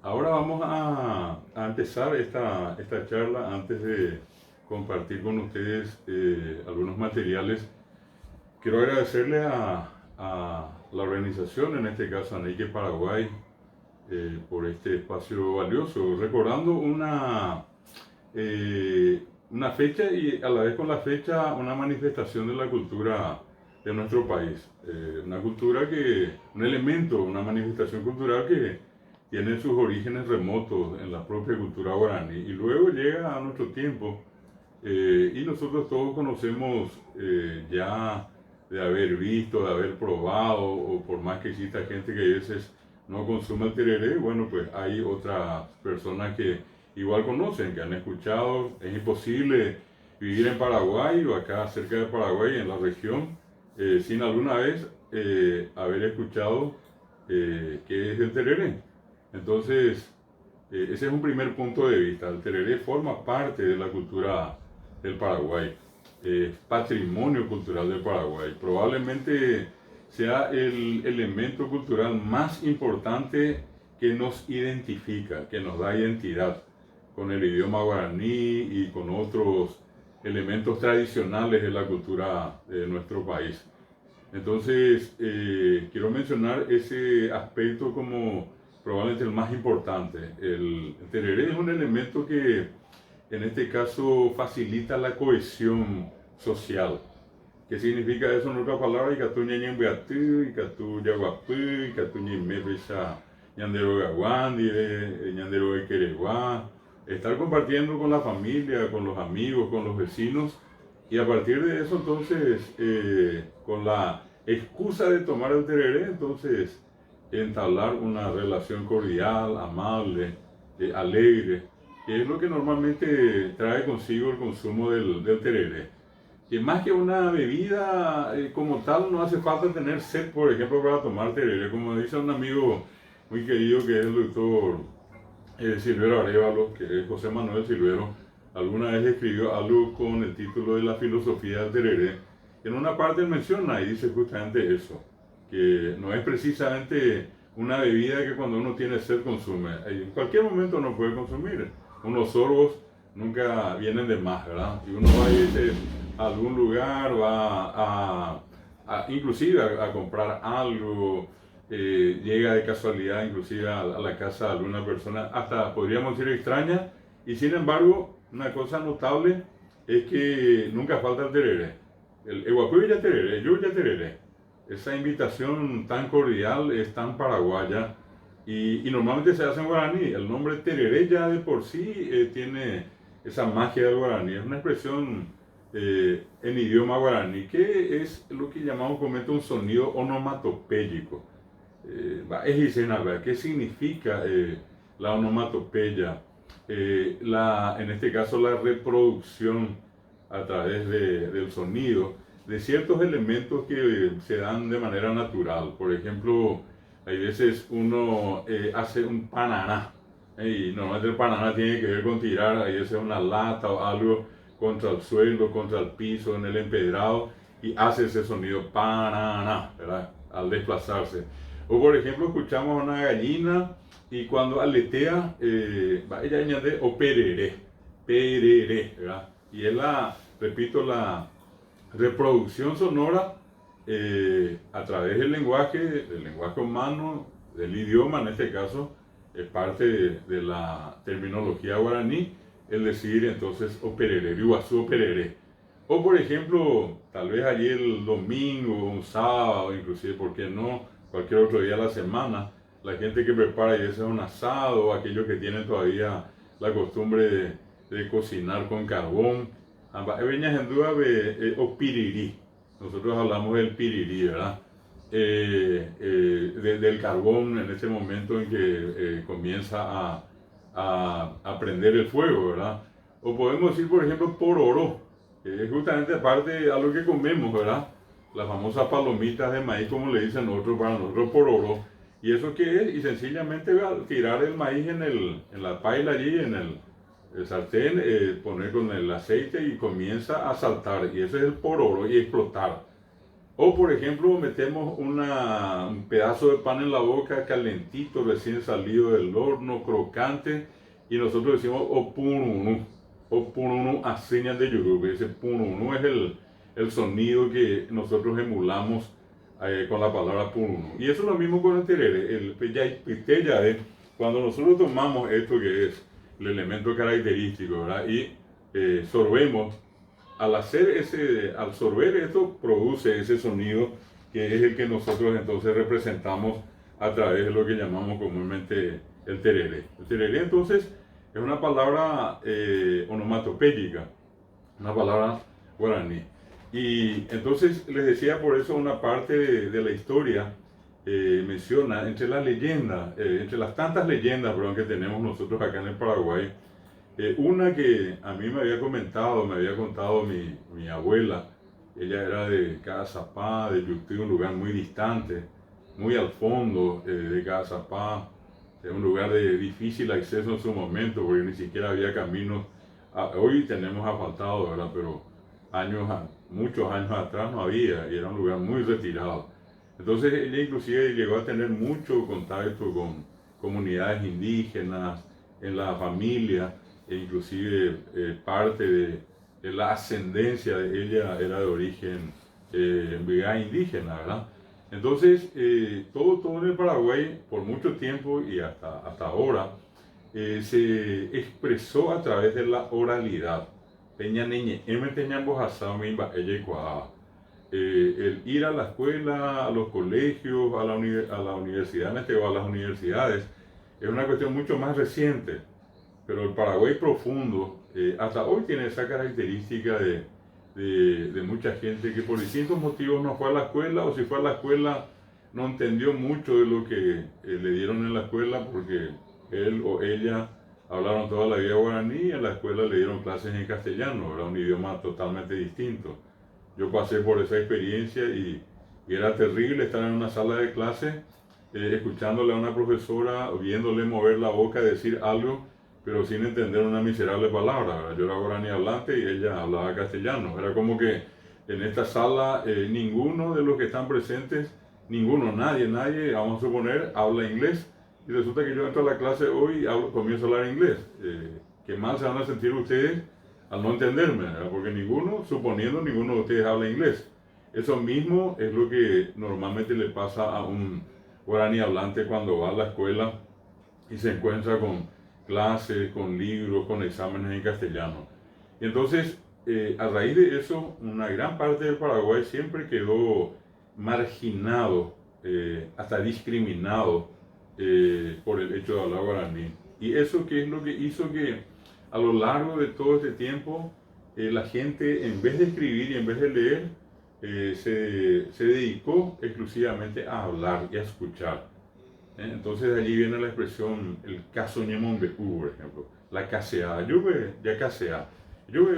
Ahora vamos a empezar esta charla antes de compartir con ustedes algunos materiales. Quiero agradecerle a la organización, en este caso a Nike Paraguay, por este espacio valioso, recordando una fecha y a la vez con la fecha una manifestación de la cultura de nuestro país. Una cultura un elemento, una manifestación cultural que tiene sus orígenes remotos en la propia cultura guaraní y luego llega a nuestro tiempo y nosotros todos conocemos ya de haber visto, de haber probado, o por más que exista gente que a veces no consume el tereré, bueno, pues hay otras personas que igual conocen, que han escuchado. Es imposible vivir en Paraguay o acá cerca de Paraguay, en la región, sin alguna vez haber escuchado qué es el tereré. Entonces, ese es un primer punto de vista. El tereré forma parte de la cultura del Paraguay, patrimonio cultural del Paraguay. Probablemente sea el elemento cultural más importante que nos identifica, que nos da identidad con el idioma guaraní y con otros elementos tradicionales de la cultura de nuestro país. Entonces, quiero mencionar ese aspecto como probablemente el más importante. El tereré es un elemento que en este caso facilita la cohesión social. ¿Qué significa eso en otras palabras? Ikatu ñañen beatú, ikatu yaguapú, ikatu ñimerisa, ñandero gaguandi, ñandero equereguá. Estar compartiendo con la familia, con los amigos, con los vecinos, y a partir de eso entonces, con la excusa de tomar el tereré, entonces entablar una relación cordial, amable, alegre, que es lo que normalmente trae consigo el consumo del tereré. Que más que una bebida como tal, no hace falta tener sed, por ejemplo, para tomar tereré. Como dice un amigo muy querido que es el doctor Silvero Arevalo, que es José Manuel Silvero, alguna vez escribió algo con el título de La filosofía del tereré. En una parte él menciona y dice justamente eso, que no es precisamente una bebida que cuando uno tiene sed consume. En cualquier momento uno puede consumir. Unos sorbos nunca vienen de más, ¿verdad? Y uno va a irse a algún lugar, inclusive a comprar algo, llega de casualidad inclusive a la casa de alguna persona, hasta podríamos decir extraña, y sin embargo, una cosa notable es que nunca falta el tereré. El eguapú ya tereré, yo ya tereré. Esa invitación tan cordial es tan paraguaya y normalmente se hace en guaraní. El nombre tereré ya de por sí tiene esa magia del guaraní. Es una expresión en idioma guaraní que es lo que llamamos comúnmente un sonido onomatopéyico. ¿Qué significa la onomatopeya? En este caso la reproducción a través del sonido de ciertos elementos que se dan de manera natural. Por ejemplo, hay veces uno hace un pananá, y normalmente el pananá tiene que ver con tirar, hay veces una lata o algo contra el suelo, contra el piso, en el empedrado, y hace ese sonido pananá, ¿verdad? Al desplazarse. O por ejemplo, escuchamos a una gallina y cuando aletea, ella añade o pereré, pereré, ¿verdad? Y es repito, la reproducción sonora a través del lenguaje humano, del idioma en este caso, es parte de la terminología guaraní, el decir entonces operere, riuazú operere. O por ejemplo, tal vez allí el domingo, un sábado, inclusive, ¿por qué no? Cualquier otro día de la semana, la gente que prepara ya sea un asado, aquellos que tienen todavía la costumbre de cocinar con carbón, o pirirí. Nosotros hablamos del pirirí, ¿verdad? Del carbón en ese momento en que comienza a prender el fuego, ¿verdad? O podemos decir, por ejemplo, pororó, que es justamente aparte a lo que comemos, ¿verdad? Las famosas palomitas de maíz, como le dicen nosotros, para nosotros pororó. ¿Y eso qué es? Y sencillamente tirar el maíz en la paila allí, en el sartén, poner con el aceite y comienza a saltar. Y ese es el pororo y explotar. O por ejemplo, metemos un pedazo de pan en la boca, calentito, recién salido del horno, crocante, y nosotros decimos o pununu a señas de yoruba. Ese pununu es el sonido que nosotros emulamos con la palabra pununu. Y eso es lo mismo con el terere, el pitella es cuando nosotros tomamos esto que es el elemento característico, ¿verdad? Y sorbemos al sorber esto, produce ese sonido que es el que nosotros entonces representamos a través de lo que llamamos comúnmente el tereré. El tereré entonces es una palabra onomatopéyica, una palabra guaraní. Y entonces les decía por eso una parte de la historia menciona entre las leyendas, entre las tantas leyendas, perdón, que tenemos nosotros acá en el Paraguay, una que a mí me había contado mi abuela. Ella era de Cazapá, de Yutí, un lugar muy distante, muy al fondo de Cazapá, un lugar de difícil acceso en su momento, porque ni siquiera había caminos. Hoy tenemos asfaltado, ¿verdad? Pero muchos años atrás no había, y era un lugar muy retirado. Entonces ella inclusive llegó a tener mucho contacto con comunidades indígenas, en la familia, e inclusive parte de la ascendencia de ella era de origen indígena, ¿verdad? Entonces, todo en el Paraguay, por mucho tiempo y hasta ahora, se expresó a través de la oralidad. El ir a la escuela, a los colegios, a la universidad, o a las universidades, es una cuestión mucho más reciente. Pero el Paraguay profundo hasta hoy tiene esa característica de mucha gente que por distintos motivos no fue a la escuela, o si fue a la escuela no entendió mucho de lo que le dieron en la escuela, porque él o ella hablaron toda la vida guaraní y en la escuela le dieron clases en castellano, era un idioma totalmente distinto. Yo pasé por esa experiencia y era terrible estar en una sala de clase escuchándole a una profesora, viéndole mover la boca, decir algo, pero sin entender una miserable palabra, ¿verdad? Yo era guaraní hablante y ella hablaba castellano. Era como que en esta sala ninguno de los que están presentes, nadie, vamos a suponer, habla inglés. Y resulta que yo entro a la clase hoy y comienzo a hablar inglés. Qué mal se van a sentir ustedes al no entenderme, ¿verdad? Porque ninguno de ustedes habla inglés. Eso mismo es lo que normalmente le pasa a un guaraní hablante cuando va a la escuela y se encuentra con clases, con libros, con exámenes en castellano. Y entonces, a raíz de eso, una gran parte del Paraguay siempre quedó marginado, hasta discriminado por el hecho de hablar guaraní. Y eso que es lo que hizo que a lo largo de todo este tiempo la gente, en vez de escribir y en vez de leer, se dedicó exclusivamente a hablar y a escuchar. Entonces de allí viene la expresión, el caso ñemongeú, por ejemplo, la caseada. Yo ya casea. Yo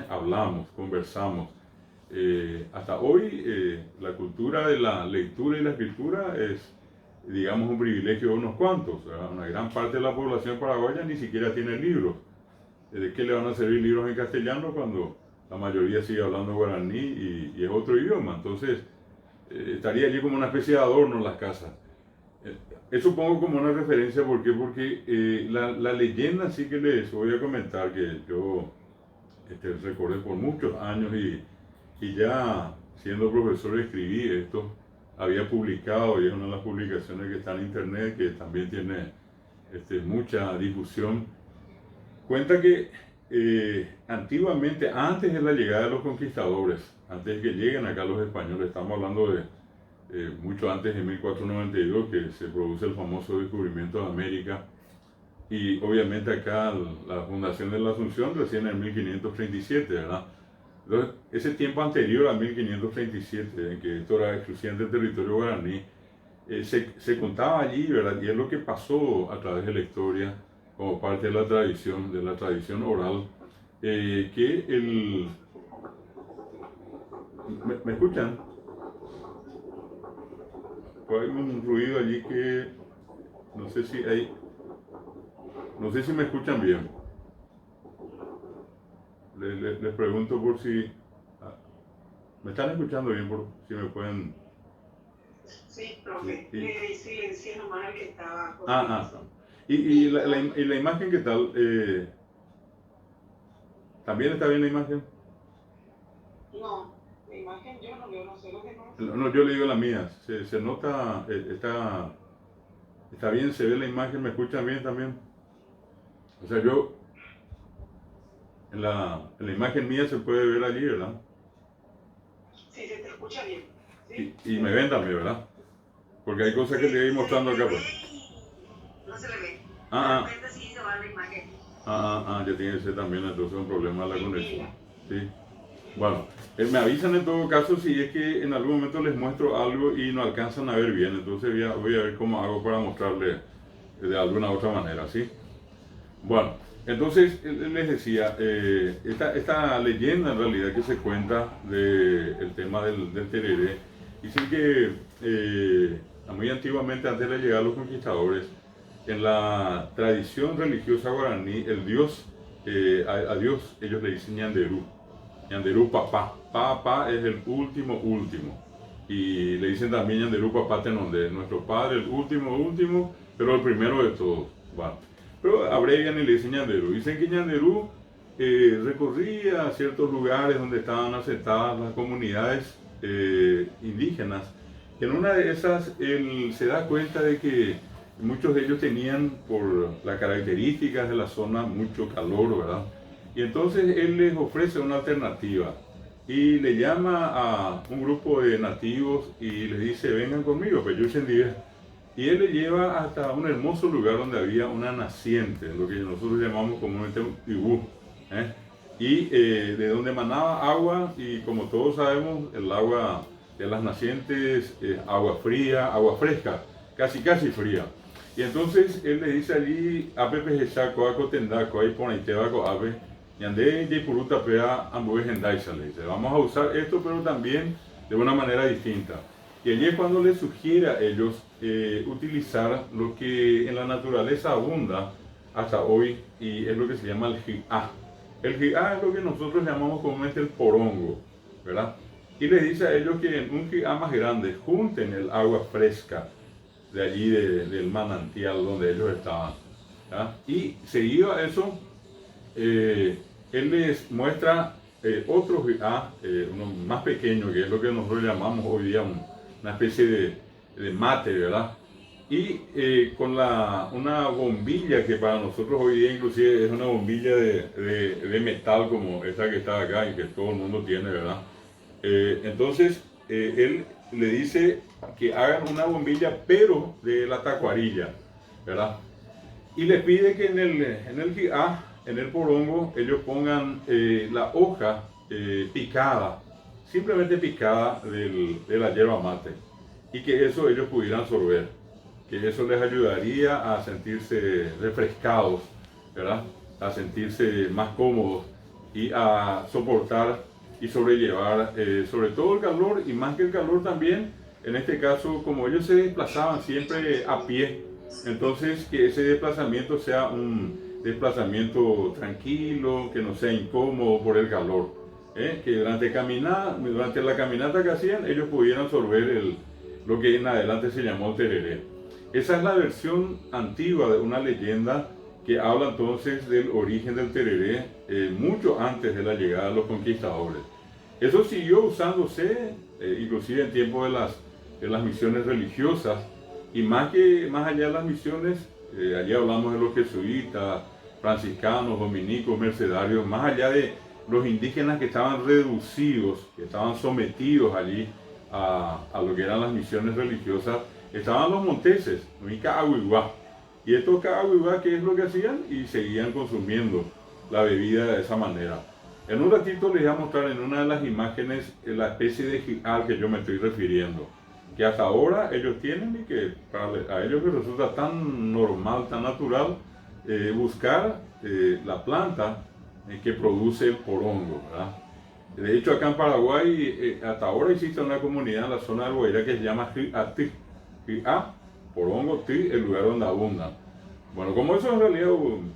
hablamos, conversamos. Hasta hoy la cultura de la lectura y la escritura es, digamos, un privilegio de unos cuantos. ¿Verdad? Una gran parte de la población paraguaya ni siquiera tiene libros. ¿De qué le van a servir libros en castellano cuando la mayoría sigue hablando guaraní y es otro idioma? Entonces, estaría allí como una especie de adorno en las casas. Eso pongo como una referencia, ¿por qué? Porque la leyenda sí que les voy a comentar, que yo recordé por muchos años y ya siendo profesor escribí esto, había publicado, y es una de las publicaciones que está en internet, que también tiene mucha difusión. Cuenta que antiguamente, antes de la llegada de los conquistadores, antes de que lleguen acá los españoles, estamos hablando de mucho antes de 1492, que se produce el famoso descubrimiento de América, y obviamente acá la fundación de la Asunción recién en 1537, ¿verdad? Entonces, ese tiempo anterior a 1537, en que esto era exclusivamente territorio guaraní, se contaba allí, ¿verdad? Y es lo que pasó a través de la historia, como parte de la tradición oral, que ¿Me escuchan? Pues hay un ruido allí que no sé si no sé si me escuchan bien. les pregunto por si... ah, ¿me están escuchando bien? Por si me pueden... Sí, profe. Y, Le silencié nomás el que estaba con ah, eso. y la imagen, ¿qué tal? ¿También está bien la imagen? No, la imagen yo no veo, no sé lo que no. No, yo le digo la mía. Se nota, está bien, se ve la imagen, me escuchan bien también. O sea, yo, en la imagen mía se puede ver allí, ¿verdad? Sí, se te escucha bien. ¿Sí? Y me ven también, ¿verdad? Porque hay cosas que le voy mostrando Se acá, ve pues. y no se le ve. De Ah, repente sí se va la imagen. ya tiene que ser también entonces un problema de la Sí, conexión. mira. Sí. Bueno, me avisan en todo caso si es que en algún momento les muestro algo y no alcanzan a ver bien. Entonces voy a ver cómo hago para mostrarles de alguna otra manera, ¿sí? Bueno, entonces les decía, esta leyenda en realidad que se cuenta del tema del tereré, dicen que muy antiguamente, antes de llegar a los conquistadores, en la tradición religiosa guaraní, el dios, a Dios ellos le dicen Ñanderú, Ñanderú papá, papá es el último último, y le dicen también Ñanderú papá Tenondé, nuestro padre el último último, pero el primero de todos. Bueno, pero abrevian y le dicen Ñanderú. Dicen que Ñanderú recorría ciertos lugares donde estaban asentadas las comunidades indígenas. En una de esas él se da cuenta de que muchos de ellos tenían, por las características de la zona, mucho calor, ¿verdad? Y entonces él les ofrece una alternativa y le llama a un grupo de nativos y les dice, vengan conmigo, pues yo día. Y él le lleva hasta un hermoso lugar donde había una naciente, lo que nosotros llamamos comúnmente un tibú, ¿eh? Y de donde manaba agua, y como todos sabemos, el agua de las nacientes es agua fría, agua fresca, casi fría. Y entonces él le dice allí, apepe jechaco, aco tendaco, ahí pone tebaco ape, yandé y puruta pea ambues en daisa, le dice, vamos a usar esto, pero también de una manera distinta. Y allí es cuando les sugiere a ellos utilizar lo que en la naturaleza abunda hasta hoy, y es lo que se llama el ji'a. El ji'a es lo que nosotros llamamos comúnmente el porongo, ¿verdad? Y les dice a ellos que en un ji'a más grande junten el agua fresca de allí del manantial donde ellos estaban, ¿ya? Y seguido a eso, él les muestra otro ji'a, uno más pequeño, que es lo que nosotros llamamos hoy día una especie de mate, ¿verdad? Y con una bombilla que para nosotros hoy día inclusive es una bombilla de metal como esta que está acá y que todo el mundo tiene, ¿verdad? Entonces él le dice que hagan una bombilla pero de la tacuarilla, ¿verdad? Y les pide que en el ji'a, en el porongo, ellos pongan la hoja picada, simplemente picada de la yerba mate, y que eso ellos pudieran sorber, que eso les ayudaría a sentirse refrescados, ¿verdad? A sentirse más cómodos y a soportar y sobrellevar sobre todo el calor, y más que el calor también, en este caso, como ellos se desplazaban siempre a pie, entonces que ese desplazamiento sea un desplazamiento tranquilo, que no sea incómodo por el calor, que durante la caminata que hacían ellos pudieran sorber lo que en adelante se llamó tereré. Esa es la versión antigua de una leyenda que habla entonces del origen del tereré mucho antes de la llegada de los conquistadores. Eso siguió usándose inclusive en tiempos de las misiones religiosas, y más allá de las misiones, allí hablamos de los jesuitas, franciscanos, dominicos, mercedarios, más allá de los indígenas que estaban reducidos, que estaban sometidos allí a lo que eran las misiones religiosas, estaban los monteses, y estos caagüiguá, ¿qué es lo que hacían? Y seguían consumiendo la bebida de esa manera. En un ratito les voy a mostrar en una de las imágenes la especie de ji'a al que yo me estoy refiriendo, que hasta ahora ellos tienen y que a ellos les resulta tan normal, tan natural buscar la planta que produce el porongo, ¿verdad? De hecho, acá en Paraguay hasta ahora existe una comunidad en la zona del Guairá que se llama Ji'a, Ji'a, porongo, Ti, el lugar donde abundan. Bueno, como eso en realidad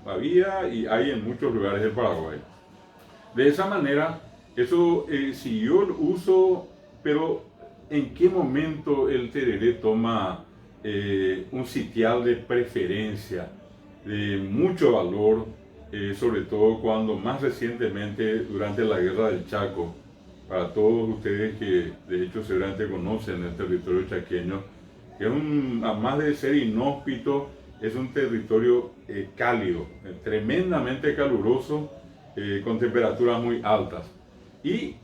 había y hay en muchos lugares del Paraguay. De esa manera, eso siguió el uso, pero ¿en qué momento el tereré toma un sitial de preferencia, de mucho valor, sobre todo cuando más recientemente, durante la Guerra del Chaco, para todos ustedes que de hecho seguramente conocen el territorio chaqueño, que es además de ser inhóspito, es un territorio cálido, tremendamente caluroso, con temperaturas muy altas. Y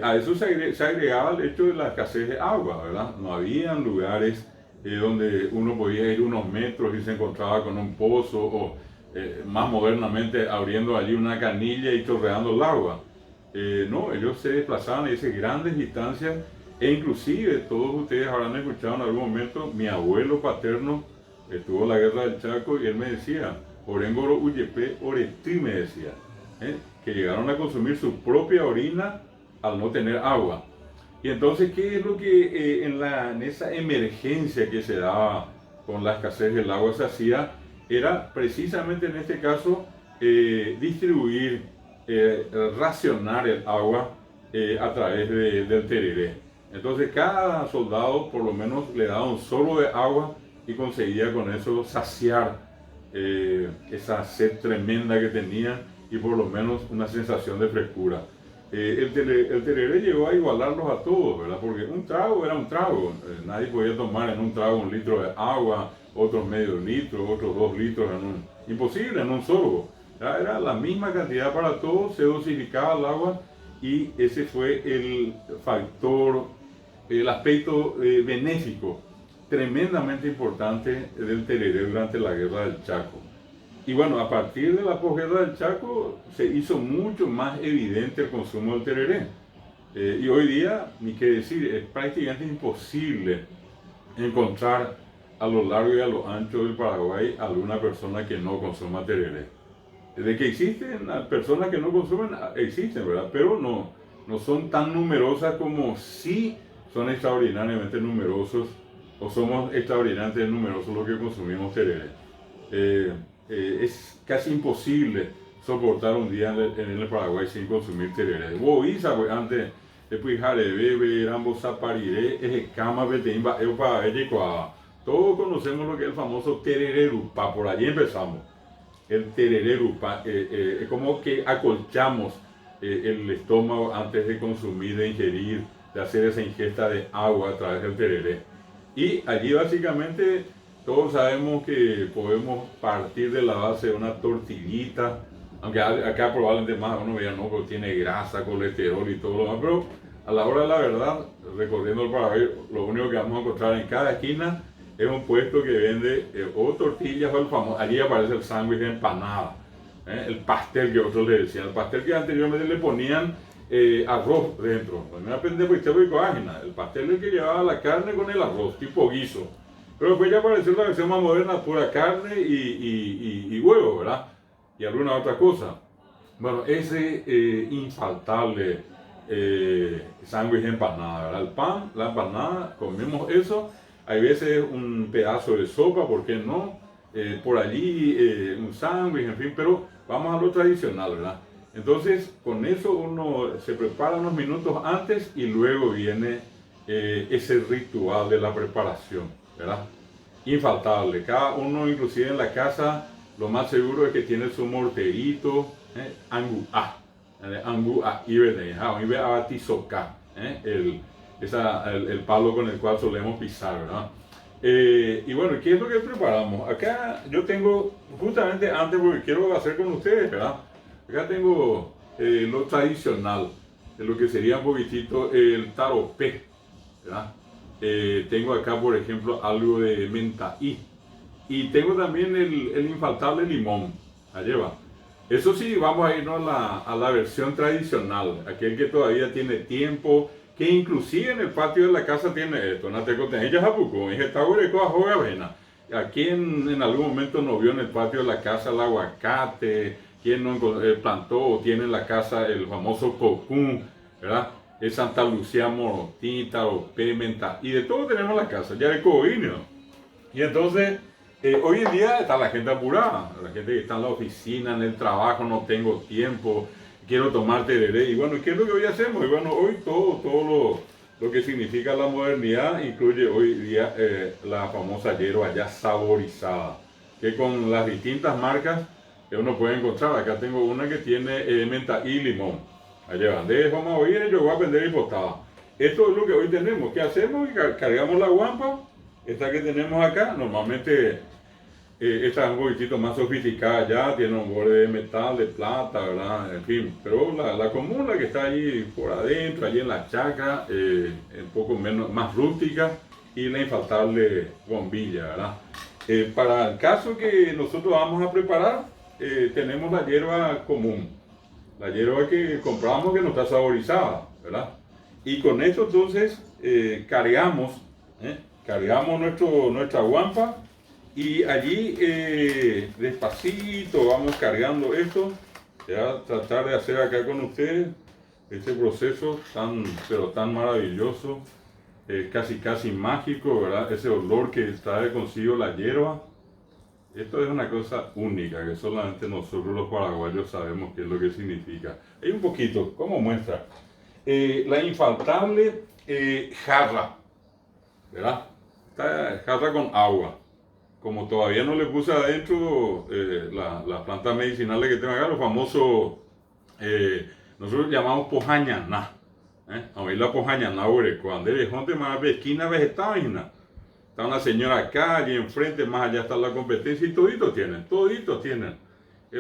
a eso se agregaba el hecho de la escasez de agua, ¿verdad? No habían lugares donde uno podía ir unos metros y se encontraba con un pozo, o más modernamente abriendo allí una canilla y chorreando el agua. No, ellos se desplazaban a esas grandes distancias, e inclusive todos ustedes habrán escuchado en algún momento, mi abuelo paterno estuvo en la Guerra del Chaco y él me decía, Orengoro Uyepe Oretí, me decía, que llegaron a consumir su propia orina al no tener agua. Y entonces, ¿qué es lo que en esa emergencia que se daba con la escasez del agua se hacía? Era precisamente en este caso distribuir, racionar el agua a través del tereré. Entonces cada soldado por lo menos le daba un sorbo de agua y conseguía con eso saciar esa sed tremenda que tenía, y por lo menos una sensación de frescura. El tereré llegó a igualarlos a todos, ¿verdad? Porque un trago era un trago. Nadie podía tomar en un trago 1 litro de agua, otros medio litro, otros 2 litros imposible en un sorbo. Era la misma cantidad para todos, se dosificaba el agua, y ese fue el factor, el aspecto benéfico tremendamente importante del tereré durante la Guerra del Chaco. Y bueno, a partir de la posguerra del Chaco se hizo mucho más evidente el consumo del tereré. Y hoy día, ni qué decir, es prácticamente imposible encontrar a lo largo y a lo ancho del Paraguay alguna persona que no consuma tereré. De que existen personas que no consumen, existen, ¿verdad? Pero no son tan numerosas como sí son extraordinariamente numerosos, o somos extraordinariamente numerosos los que consumimos tereré. Es casi imposible soportar un día en el Paraguay sin consumir tereré. Boiza, pues antes, después jarebe, ambos zapariré, escama, beteimba, eupa, todos conocemos lo que es el famoso terererupa, por allí empezamos. El terererupa, es como que acolchamos el estómago antes de consumir, de ingerir, de hacer esa ingesta de agua a través del tereré. Y allí básicamente todos sabemos que podemos partir de la base de una tortillita, aunque acá probablemente más uno vea, no, porque tiene grasa, colesterol y todo lo demás, pero a la hora de la verdad, recorriendo el Paraguay, lo único que vamos a encontrar en cada esquina es un puesto que vende o tortillas o el famoso, allí aparece el sándwich de empanada, el pastel que otros le decían, el pastel que anteriormente le ponían arroz dentro, el pastel es el que llevaba la carne con el arroz, tipo guiso. Pero después ya apareció la versión más moderna, pura carne y huevo, ¿verdad? Y alguna otra cosa. Bueno, ese infaltable sándwich de empanada, ¿verdad? El pan, la empanada, comemos eso. Hay veces un pedazo de sopa, ¿por qué no? Por allí un sándwich, en fin, pero vamos a lo tradicional, ¿verdad? Entonces, con eso uno se prepara unos minutos antes y luego viene ese ritual de la preparación, ¿verdad? Infaltable. Cada uno, inclusive en la casa, lo más seguro es que tiene su morterito, anguá, el palo con el cual solemos pisar, ¿verdad? Y bueno, ¿qué es lo que preparamos? Acá yo tengo, justamente antes, porque quiero hacer con ustedes, ¿verdad? Acá tengo lo tradicional, lo que sería un poquitito el taropé, ¿verdad? Tengo acá, por ejemplo, algo de mentaí. Y tengo también el infaltable limón. Allí va. Eso sí, vamos a irnos a la versión tradicional, aquel que todavía tiene tiempo, que inclusive en el patio de la casa tiene esto. Aquí en algún momento no vio en el patio de la casa el aguacate, quien no plantó o tiene en la casa el famoso cocún, ¿verdad? Es Santa Lucía, morotita, o pimenta, y de todo tenemos en la casa, ya de coíneo. Y entonces, hoy en día está la gente apurada, la gente que está en la oficina, en el trabajo, no tengo tiempo, quiero tomar tereré. Y bueno, ¿qué es lo que hoy hacemos? Y bueno, hoy todo lo que significa la modernidad incluye hoy día la famosa hierba ya saborizada, que con las distintas marcas que uno puede encontrar. Acá tengo una que tiene menta y limón. Allá van, de vamos a oír, yo voy a vender importada. Esto es lo que hoy tenemos. ¿Qué hacemos? Cargamos la guampa, esta que tenemos acá, normalmente esta es un poquitito más sofisticada ya, tiene un borde de metal, de plata, ¿verdad? En fin, pero la común, la que está allí por adentro, allí en la chacra, un poco menos, más rústica, y la infaltable bombilla, ¿verdad? Para el caso que nosotros vamos a preparar, tenemos la hierba común, la hierba que compramos que no está saborizada, ¿verdad? Y con esto entonces cargamos nuestra guampa. Y allí despacito vamos cargando esto. Ya tratar de hacer acá con ustedes este proceso pero tan maravilloso, casi mágico, ¿verdad? Ese olor que trae consigo la hierba. Esto es una cosa única que solamente nosotros los paraguayos sabemos qué es lo que significa. Hay un poquito, como muestra, la infaltable jarra, ¿verdad? Esta jarra con agua. Como todavía no le puse adentro las plantas medicinales que tengo acá, los famosos, nosotros llamamos pojañaná. A mí la pojañaná, cuando eres gente más de esquina vegetal, está una señora acá, allí enfrente, más allá está la competencia y toditos tienen.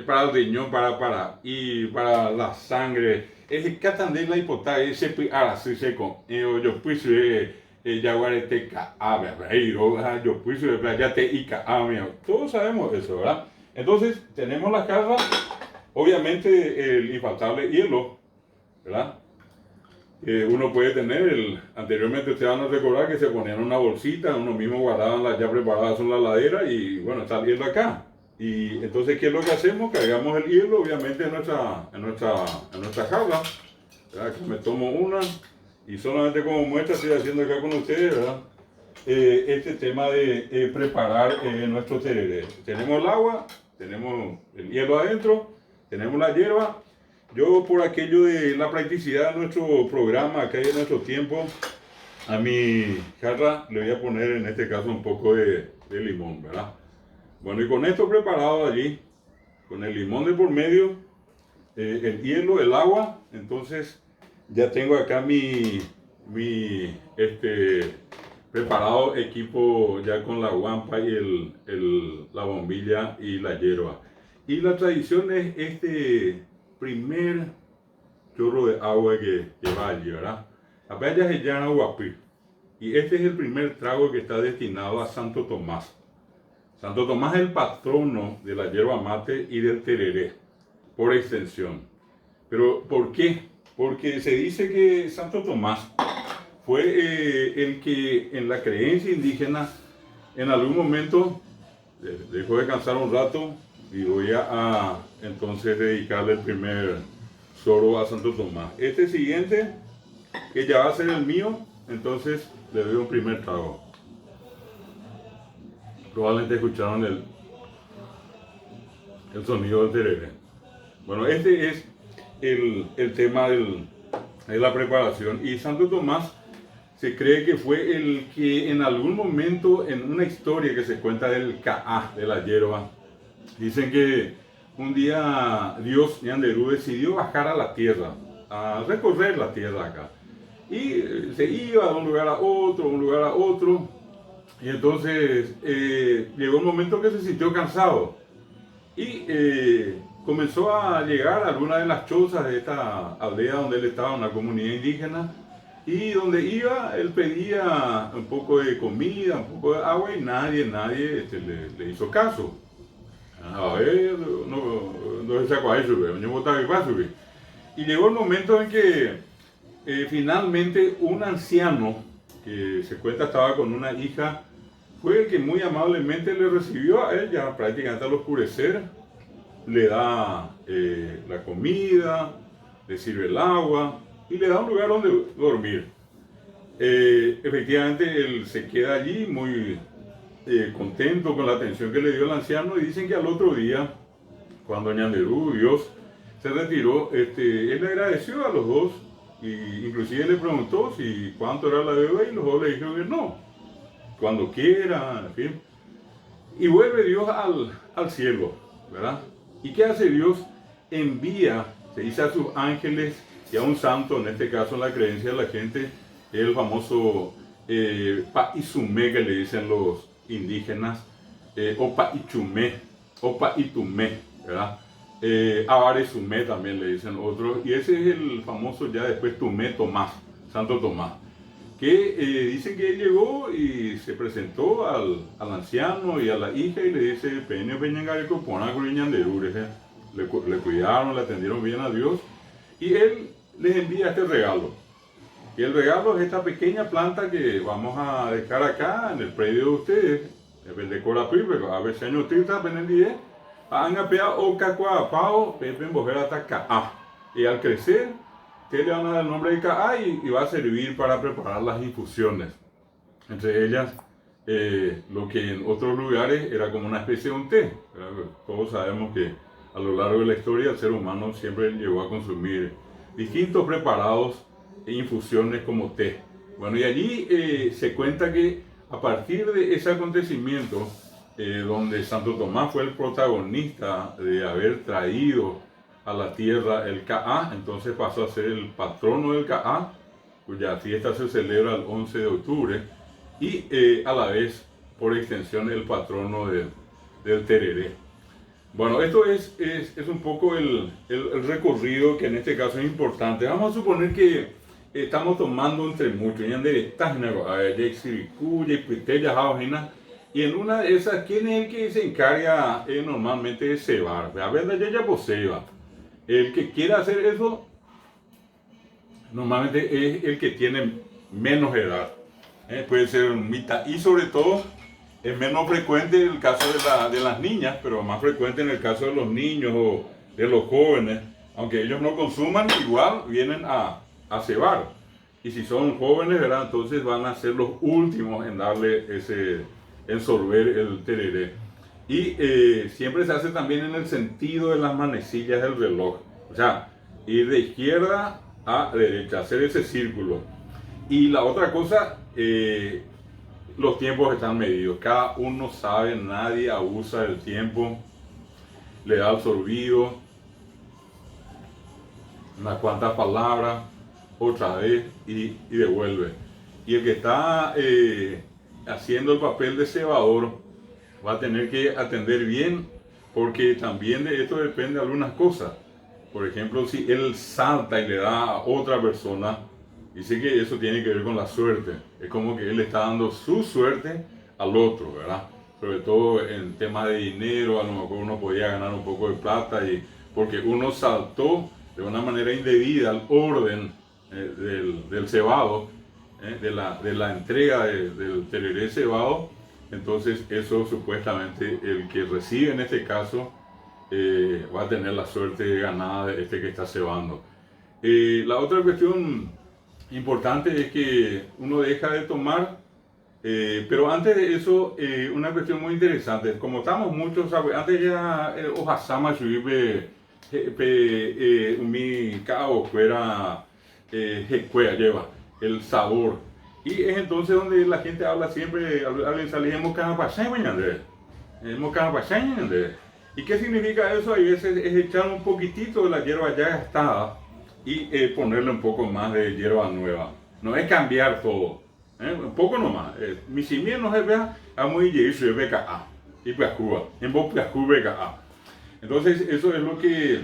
Para el riñón, y para la sangre. Es que atender la hipotasia, ese ahora sí seco. Yo puse Yaguareteca, yo puse de playa Teica, todos sabemos eso, ¿verdad? Entonces, tenemos la jarra, obviamente el infaltable hielo, ¿verdad? Uno puede tener, anteriormente ustedes van a recordar que se ponían una bolsita, uno mismo guardaban las ya preparadas en la heladera y bueno, está el hielo acá. Y entonces, ¿qué es lo que hacemos? Cargamos el hielo, obviamente, en nuestra jarra, ¿verdad? Aquí me tomo una. Y solamente como muestra estoy haciendo acá con ustedes, ¿verdad? Este tema de preparar nuestro tereré. Tenemos el agua, tenemos el hielo adentro, tenemos la hierba. Yo por aquello de la practicidad de nuestro programa, acá y en nuestro tiempo, a mi jarra le voy a poner en este caso un poco de limón, ¿verdad? Bueno, y con esto preparado allí, con el limón de por medio, el hielo, el agua, entonces ya tengo acá mi preparado equipo ya con la guampa y la bombilla y la hierba. Y la tradición es este primer chorro de agua que va allí, ¿verdad? Acá ya se llama guapí. Y este es el primer trago que está destinado a Santo Tomás. Santo Tomás es el patrono de la hierba mate y del tereré, por extensión. Pero, ¿por qué? Porque se dice que Santo Tomás fue el que en la creencia indígena en algún momento dejó de descansar un rato y voy a entonces dedicarle el primer sorbo a Santo Tomás. Este siguiente, que ya va a ser el mío, entonces le doy un primer trago. Probablemente escucharon el sonido del tereré. Bueno, este es el tema de la preparación. Y Santo Tomás se cree que fue el que en algún momento, en una historia que se cuenta del Caá, de la hierba, dicen que un día Dios, Ñanderú, decidió bajar a la tierra, a recorrer la tierra acá. Y se iba de un lugar a otro, y entonces llegó un momento que se sintió cansado. Y comenzó a llegar a alguna de las chozas de esta aldea donde él estaba, una comunidad indígena, y donde iba, él pedía un poco de comida, un poco de agua, y nadie le hizo caso. A ver, no se sacó a eso, y llegó el momento en que finalmente un anciano, que se cuenta estaba con una hija, fue el que muy amablemente le recibió a ella, prácticamente al oscurecer, le da la comida, le sirve el agua y le da un lugar donde dormir. Efectivamente, él se queda allí muy contento con la atención que le dio el anciano, y dicen que al otro día, cuando Ñanderú, Dios, se retiró, él le agradeció a los dos y inclusive le preguntó si cuánto era la deuda y los dos le dijeron que no, cuando quiera, en fin. Y vuelve Dios al cielo, ¿verdad? ¿Y qué hace Dios? Envía, se dice, a sus ángeles y a un santo, en este caso en la creencia de la gente, el famoso Paizumé que le dicen los indígenas, o Paichumé, o Paitumé, ¿verdad? Avaresumé también le dicen otros, y ese es el famoso ya después Tumé Tomás, Santo Tomás, que dicen que él llegó y se presentó al anciano y a la hija y le dice, Peño Peñangareco, le cuidaron, le atendieron bien a Dios, y él les envía este regalo. Y el regalo es esta pequeña planta que vamos a dejar acá en el predio de ustedes, el de Corapipe, a ver si años tita, penendie, angapea o cacuapao, pepe bojera taca. Y al crecer, ustedes le van a dar el nombre de Caá y va a servir para preparar las infusiones. Entre ellas, lo que en otros lugares era como una especie de un té. Todos sabemos que a lo largo de la historia el ser humano siempre llegó a consumir distintos preparados e infusiones como té. Bueno, y allí se cuenta que a partir de ese acontecimiento, donde Santo Tomás fue el protagonista de haber traído a la tierra el Caá, entonces pasó a ser el patrono del Caá, cuya fiesta se celebra el 11 de octubre, y a la vez, por extensión, el patrono del tereré. Bueno, esto es un poco el recorrido que en este caso es importante. Vamos a suponer que estamos tomando entre muchos, y en una de esas, ¿quién es el que se encarga normalmente de cebar? A ver, ya poseba. El que quiera hacer eso, normalmente es el que tiene menos edad. Puede ser un mitad, y sobre todo es menos frecuente en el caso de las niñas, pero más frecuente en el caso de los niños o de los jóvenes. Aunque ellos no consuman, igual vienen a cebar. Y si son jóvenes, ¿verdad? Entonces van a ser los últimos en darle en sorber el tereré. Y siempre se hace también en el sentido de las manecillas del reloj. O sea, ir de izquierda a derecha, hacer ese círculo. Y la otra cosa, los tiempos están medidos. Cada uno sabe, nadie abusa del tiempo. Le da el sorbido, unas cuantas palabras, otra vez y devuelve. Y el que está haciendo el papel de cebador va a tener que atender bien, porque también de esto depende algunas cosas. Por ejemplo, si él salta y le da a otra persona, dice que eso tiene que ver con la suerte. Es como que él está dando su suerte al otro, ¿verdad? Sobre todo en temas de dinero, a lo mejor uno podía ganar un poco de plata, porque uno saltó de una manera indebida al orden del cebado, de la entrega del tereré cebado. Entonces eso supuestamente el que recibe en este caso va a tener la suerte ganada de este que está cebando. La otra cuestión importante es que uno deja de tomar, pero antes de eso, una cuestión muy interesante, como estamos muchos, antes ya Ojasama Shuibe mi cao fuera lleva el sabor. Y es entonces donde la gente habla siempre, alguien sale, ¿y qué significa eso? Hay veces es echar un poquitito de la hierba ya gastada y ponerle un poco más de hierba nueva. No es cambiar todo, un poco nomás. Mi simien no se vea a muy yeso de BKA y Piacuba, en vos Piacuba. Entonces eso es lo que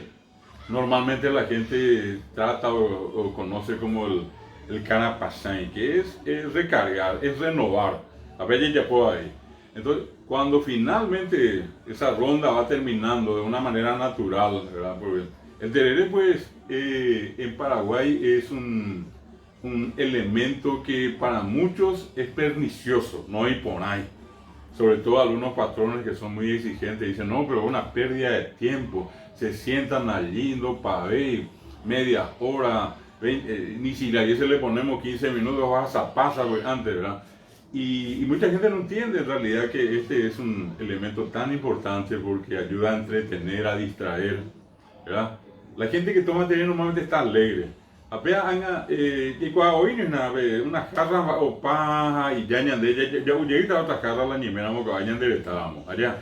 normalmente la gente trata o conoce como el canapasán, que es recargar, es renovar. A veces ya puedo ahí. Entonces, cuando finalmente esa ronda va terminando de una manera natural, ¿verdad? Porque el tereré, pues, en Paraguay es un elemento que para muchos es pernicioso, no hay por ahí. Sobre todo algunos patrones que son muy exigentes dicen, no, pero una pérdida de tiempo. Se sientan allí, para ver media hora, 20, ni si a ese le ponemos 15 minutos, vas a pasar antes, ¿verdad? Y mucha gente no entiende en realidad que este es un elemento tan importante porque ayuda a entretener, a distraer, ¿verdad? La gente que toma tereré normalmente está alegre. Apenas anga, y cuando hoy no es nada, unas carras o paja y ya ñande, ya huyé a otras carras la ñimena, como que vayan de estábamos. Allá,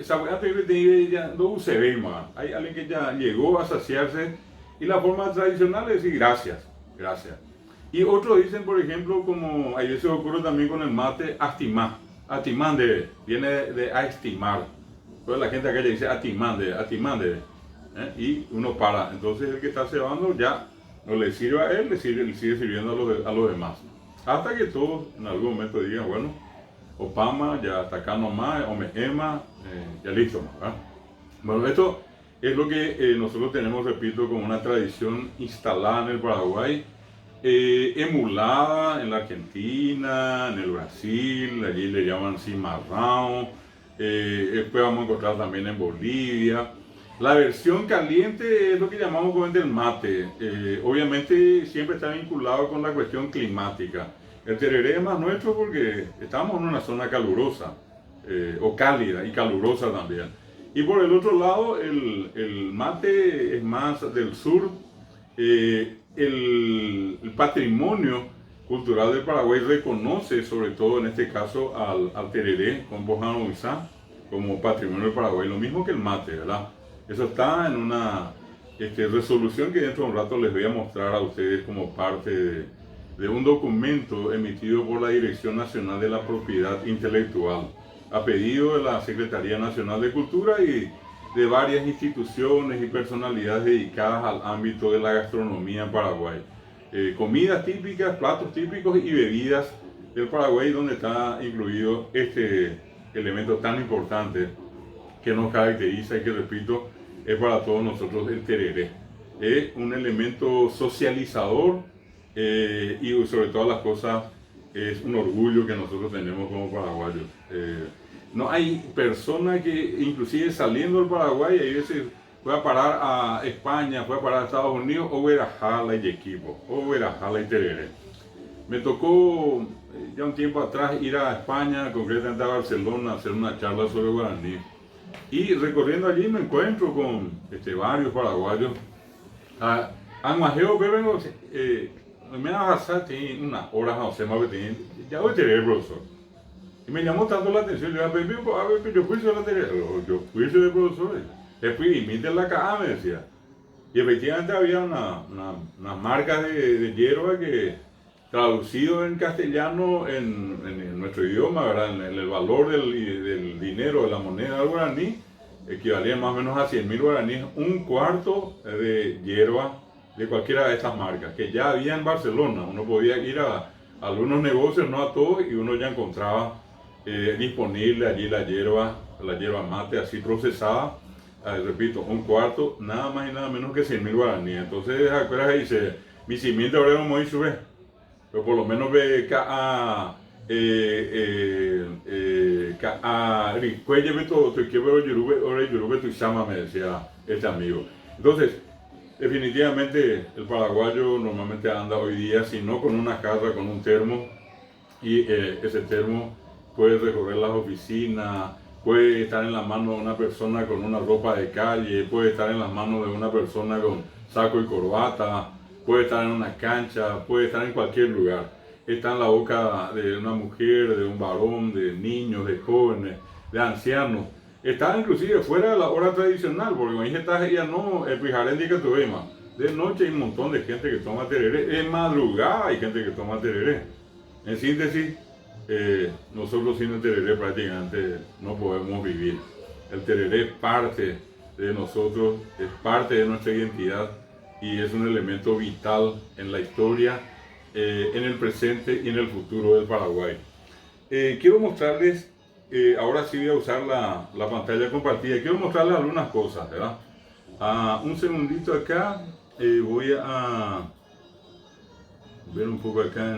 sabe, que te ya no se ve más. Hay alguien que ya llegó a saciarse y la forma tradicional es decir gracias, gracias. Y otros dicen, por ejemplo, como a veces ocurre también con el mate, astimar. Atimande, viene de a estimar. Entonces la gente acá le dice atimande, atimande. Y uno para. Entonces el que está cebando ya no le sirve a él, le sigue sirviendo a los demás. Hasta que todos en algún momento digan, bueno, Opama, ya hasta acá nomás, o me ema, ya listo. ¿verdad? Bueno, esto es lo que nosotros tenemos, repito, como una tradición instalada en el Paraguay, emulada en la Argentina, en el Brasil, allí le llaman cimarrão, después vamos a encontrar también en Bolivia. La versión caliente es lo que llamamos comúnmente el mate. Obviamente siempre está vinculado con la cuestión climática. El tereré es más nuestro porque estamos en una zona calurosa, o cálida y calurosa también. Y por el otro lado, el mate es más del sur. El patrimonio cultural del Paraguay reconoce, sobre todo en este caso, al tereré con Bojano Huizá como patrimonio del Paraguay, lo mismo que el mate, ¿verdad? Eso está en una resolución que dentro de un rato les voy a mostrar a ustedes como parte de un documento emitido por la Dirección Nacional de la Propiedad Intelectual, a pedido de la Secretaría Nacional de Cultura y de varias instituciones y personalidades dedicadas al ámbito de la gastronomía en Paraguay. Comidas típicas, platos típicos y bebidas del Paraguay, donde está incluido este elemento tan importante que nos caracteriza y que, repito, es para todos nosotros el tereré. Es un elemento socializador y sobre todas las cosas es un orgullo que nosotros tenemos como paraguayos. No hay persona que, inclusive saliendo del Paraguay, hay veces fue a parar a España, fue a parar a Estados Unidos, o ver a Jala y equipo, o ver a Jala y tereré. Me tocó ya un tiempo atrás ir a España, concretamente a Barcelona, a hacer una charla sobre guaraní. Y recorriendo allí me encuentro con varios paraguayos. Anguajeo, pero me va a pasar unas horas, no sé más que tiene, ya voy a tener, profesor. Y me llamó tanto la atención, yo dije, a ver, yo fui la tele, yo fui de profesores. Después imiten la caja, me decía. Y efectivamente había unas marcas de hierba que, traducido en castellano, en nuestro idioma, ¿verdad? En el valor del dinero, de la moneda del guaraní, equivalía más o menos a 100.000 guaraníes, un cuarto de hierba de cualquiera de estas marcas, que ya había en Barcelona. Uno podía ir a algunos negocios, no a todos, y uno ya encontraba disponible allí la hierba mate así procesada. Repito, un cuarto, nada más y nada menos que 100.000 guaraníes. Entonces, acuerdas y dice, mi simiente ahora no me sube, pero por lo menos ve recuerde todo, tu quiebro yurube tu llama, me decía este amigo. Entonces, definitivamente el paraguayo normalmente anda hoy día, si no con una jarra, con un termo, y ese termo puede recorrer las oficinas, puede estar en la mano de una persona con una ropa de calle, puede estar en las manos de una persona con saco y corbata, puede estar en una cancha, puede estar en cualquier lugar. Está en la boca de una mujer, de un varón, de niños, de jóvenes, de ancianos. Está inclusive fuera de la hora tradicional, porque cuando está ya no, el pijarén que tuve más. De noche hay un montón de gente que toma tereré, en madrugada hay gente que toma tereré. En síntesis, nosotros sin el tereré prácticamente no podemos vivir. El tereré es parte de nosotros, es parte de nuestra identidad y es un elemento vital en la historia, en el presente y en el futuro del Paraguay. Quiero mostrarles, ahora sí voy a usar la pantalla compartida, quiero mostrarles algunas cosas, ¿verdad? Un segundito acá, voy a ver un poco acá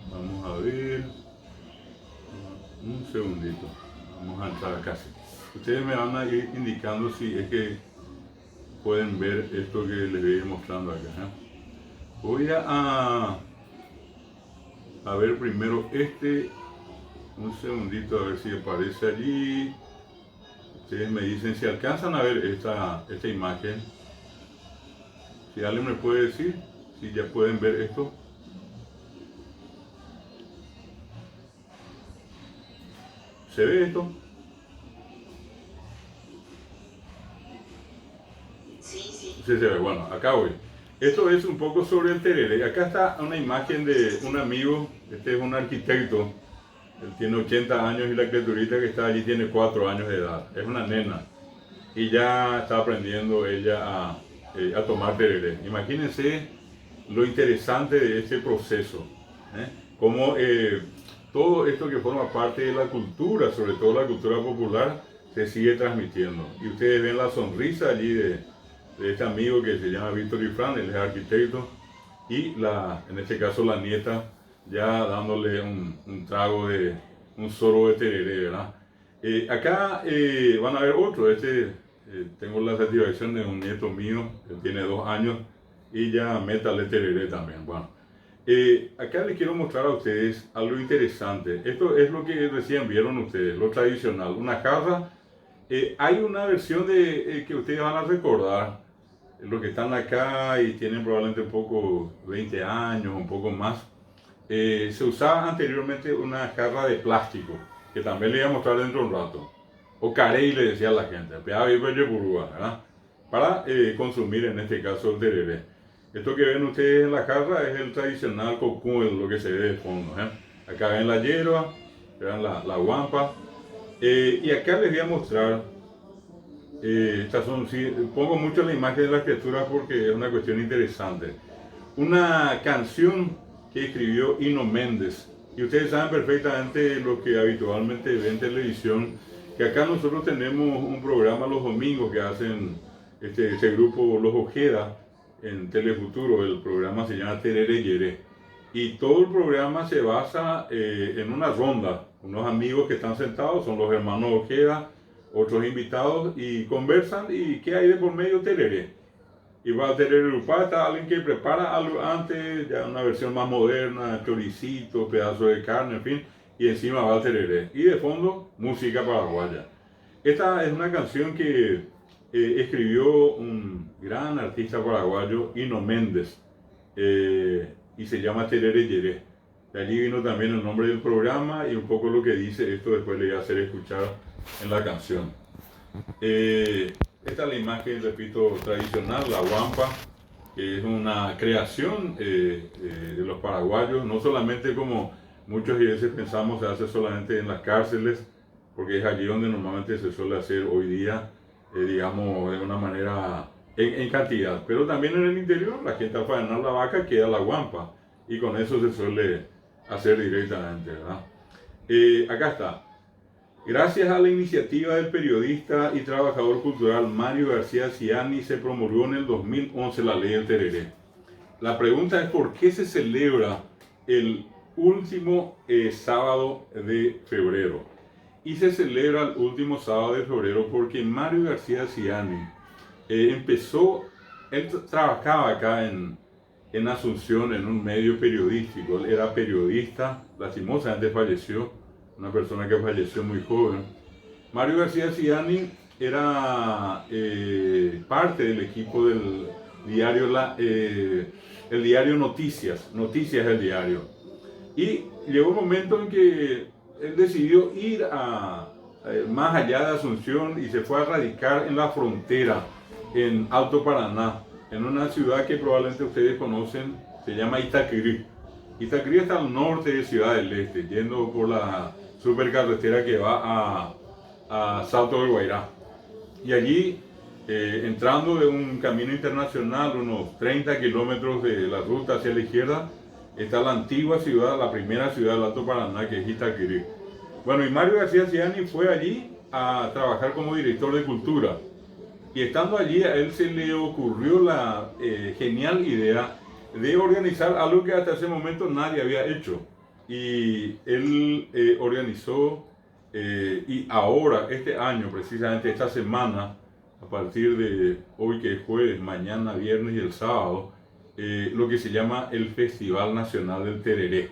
vamos a ver, un segundito, vamos a entrar casi. Ustedes me van a ir indicando si es que pueden ver esto que les voy a ir mostrando acá. Voy a ver primero un segundito a ver si aparece allí. Ustedes me dicen si alcanzan a ver esta imagen. Si alguien me puede decir, si ya pueden ver esto. ¿Se ve esto? Sí, sí. Sí, se ve. Bueno, acá voy. Esto es un poco sobre el tereré. Acá está una imagen de un amigo. Este es un arquitecto. Él tiene 80 años y la criaturita que está allí tiene 4 años de edad. Es una nena. Y ya está aprendiendo ella a tomar tereré. Imagínense lo interesante de este proceso. Cómo todo esto que forma parte de la cultura, sobre todo la cultura popular, se sigue transmitiendo. Y ustedes ven la sonrisa allí de este amigo que se llama Víctor Ifrán, él es arquitecto, y en este caso la nieta ya dándole un trago de un sorbo de tereré, ¿verdad? Acá van a ver otro, tengo la satisfacción de un nieto mío, que tiene 2 años, y ya métale tereré también. Bueno, acá les quiero mostrar a ustedes algo interesante. Esto es lo que recién vieron ustedes, lo tradicional, una jarra. Hay una versión que ustedes van a recordar, los que están acá y tienen probablemente un poco, 20 años, un poco más. Se usaba anteriormente una jarra de plástico, que también le voy a mostrar dentro de un rato. O carey le decía a la gente, ¿verdad? Para consumir en este caso el tereré. Esto que ven ustedes en la jarra es el tradicional cocuy, lo que se ve de fondo. Acá ven la hierba, vean la guampa. Y acá les voy a mostrar, pongo mucho la imagen de las criaturas porque es una cuestión interesante. Una canción que escribió Hino Méndez. Y ustedes saben perfectamente lo que habitualmente ven en televisión, que acá nosotros tenemos un programa los domingos que hacen este grupo Los Ojeda en Telefuturo. El programa se llama Tereré Yeré. Y todo el programa se basa en una ronda. Unos amigos que están sentados, son los hermanos Ojeda, otros invitados, y conversan. ¿Y qué hay de por medio? Tereré. Y va a tener está alguien que prepara algo antes, ya una versión más moderna, choricito, pedazo de carne, en fin, y encima va el tereré. Y de fondo, música paraguaya. Esta es una canción que escribió un gran artista paraguayo, Hino Méndez, y se llama Tereré Yeré. De allí vino también el nombre del programa y un poco lo que dice esto, después le voy a hacer escuchar en la canción. Esta es la imagen, repito, tradicional, la guampa, que es una creación de los paraguayos, no solamente como muchas veces pensamos se hace solamente en las cárceles, porque es allí donde normalmente se suele hacer hoy día, digamos, de una manera en cantidad, pero también en el interior, la gente al faenar la vaca queda la guampa, y con eso se suele hacer directamente, ¿verdad? Acá está. Gracias a la iniciativa del periodista y trabajador cultural Mario García Ciani se promulgó en el 2011 la ley del tereré. La pregunta es ¿por qué se celebra el último sábado de febrero? Y se celebra el último sábado de febrero porque Mario García Ciani él trabajaba acá en Asunción en un medio periodístico, él era periodista, lastimosamente falleció. Una persona que falleció muy joven. Mario García Ciani era parte del equipo del diario, el diario Noticias el diario. Y llegó un momento en que él decidió ir más allá de Asunción y se fue a radicar en la frontera, en Alto Paraná, en una ciudad que probablemente ustedes conocen, se llama Itaquirí. Itaquirí está al norte de Ciudad del Este, yendo por la supercarretera que va a Salto del Guairá. Y allí, entrando de un camino internacional, unos 30 kilómetros de la ruta hacia la izquierda, está la antigua ciudad, la primera ciudad del Alto Paraná, que es Itaquirí. Bueno, y Mario García Ciani fue allí a trabajar como director de cultura. Y estando allí, a él se le ocurrió la genial idea de organizar algo que hasta ese momento nadie había hecho. Y él organizó, y ahora, este año, precisamente esta semana, a partir de hoy que es jueves, mañana viernes y el sábado, lo que se llama el Festival Nacional del Tereré.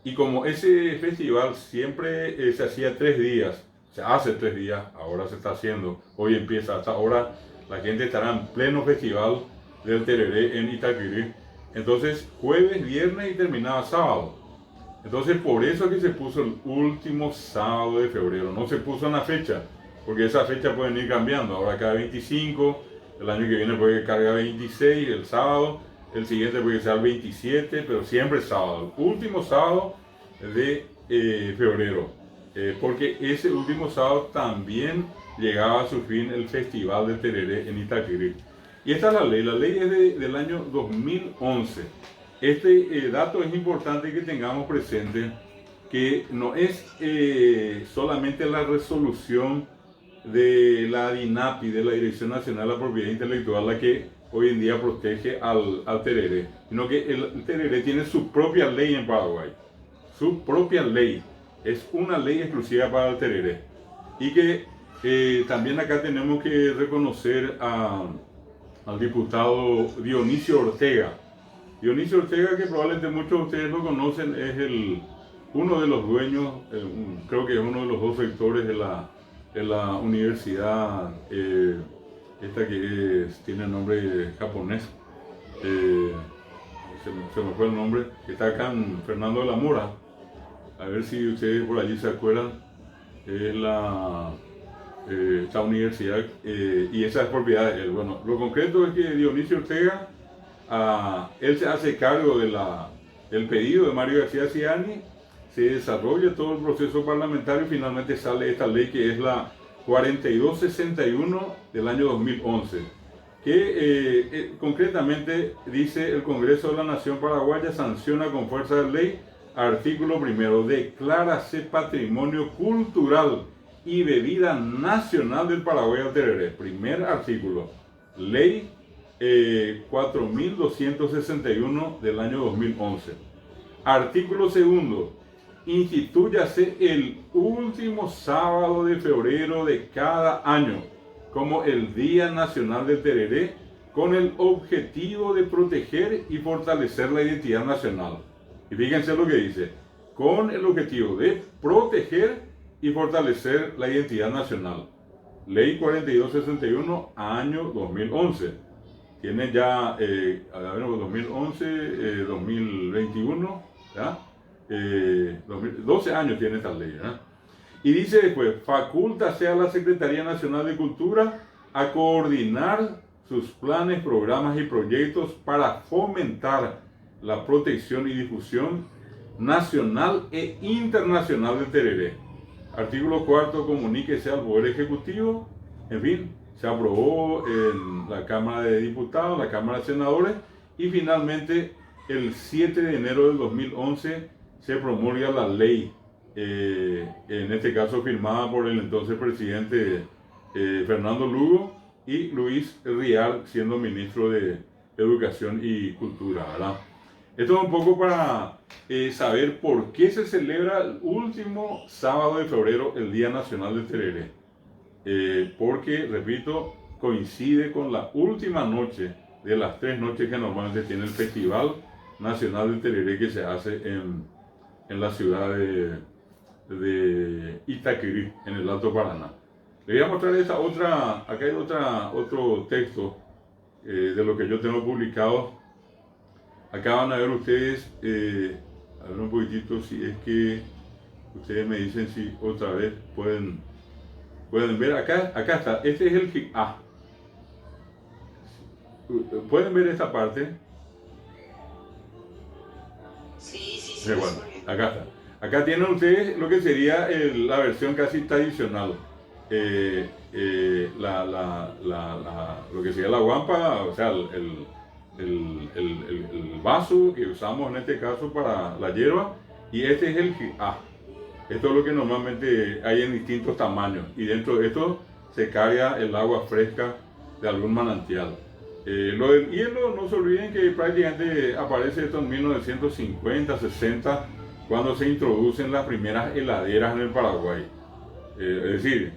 Y como ese festival siempre se hacía 3 días, se hace 3 días, ahora se está haciendo, hoy empieza, hasta ahora la gente estará en pleno festival del tereré en Itaquirí. Entonces, jueves, viernes y terminaba sábado. Entonces, por eso que se puso el último sábado de febrero. No se puso una fecha, porque esas fechas pueden ir cambiando. Ahora cada 25, el año que viene puede que cargue 26, el sábado. El siguiente puede ser el 27, pero siempre sábado. El último sábado de febrero. Porque ese último sábado también llegaba a su fin el Festival de Tereré en Itaquirí. Y esta es la ley. La ley es del año 2011. Este dato es importante que tengamos presente, que no es solamente la resolución de la DINAPI, de la Dirección Nacional de la Propiedad Intelectual, la que hoy en día protege al tereré, sino que el tereré tiene su propia ley en Paraguay. Su propia ley. Es una ley exclusiva para el tereré. Y que también acá tenemos que reconocer al diputado Dionisio Ortega. Dionisio Ortega, que probablemente muchos de ustedes lo conocen, es uno de los dueños, creo que es uno de los dos rectores de la universidad, esta que tiene nombre japonés, se me fue el nombre, que está acá en Fernando de la Mora. A ver si ustedes por allí se acuerdan, es esta universidad, y esa es propiedad de él. Bueno, lo concreto es que Dionisio Ortega, él se hace cargo del pedido de Mario García Ciani, se desarrolla todo el proceso parlamentario y finalmente sale esta ley que es la 4261 del año 2011, que concretamente dice: el Congreso de la Nación Paraguaya sanciona con fuerza de ley, artículo primero, declárase patrimonio cultural y bebida nacional del Paraguay al tereré. Primer artículo, ley 4261 del año 2011. Artículo segundo, institúyase el último sábado de febrero de cada año como el Día Nacional del Tereré, con el objetivo de proteger y fortalecer la identidad nacional. Y fíjense lo que dice: con el objetivo de proteger y fortalecer la identidad nacional. Ley 4261, año 2011. Tiene ya, 2011, 2021, ¿ya? 12 años tiene esta ley, ¿verdad? Y dice después: facúltase a la Secretaría Nacional de Cultura a coordinar sus planes, programas y proyectos para fomentar la protección y difusión nacional e internacional del tereré. Artículo cuarto, comuníquese al Poder Ejecutivo. En fin, se aprobó en la Cámara de Diputados, la Cámara de Senadores, y finalmente el 7 de enero del 2011 se promulga la ley, en este caso firmada por el entonces presidente Fernando Lugo y Luis Rial, siendo ministro de Educación y Cultura, ¿verdad? Esto es un poco para saber por qué se celebra el último sábado de febrero el Día Nacional del Tereré. Porque, repito, coincide con la última noche de las 3 noches que normalmente tiene el Festival Nacional del Tereré, que se hace en la ciudad de Itaquirí, en el Alto Paraná. Les voy a mostrar esta otra, acá hay otro texto de lo que yo tengo publicado. Acá van a ver ustedes, a ver un poquitito si es que ustedes me dicen si otra vez pueden ver. Acá está, este es el ¿pueden ver esta parte? Sí. Bueno, acá está. Acá tienen ustedes lo que sería la versión casi tradicional. Lo que sería la guampa, o sea, el vaso que usamos en este caso para la hierba, y este es el Esto es lo que normalmente hay en distintos tamaños, y dentro de esto se carga el agua fresca de algún manantial. Lo del hielo, no se olviden que prácticamente aparece esto en 1950, 60, cuando se introducen las primeras heladeras en el Paraguay. Es decir,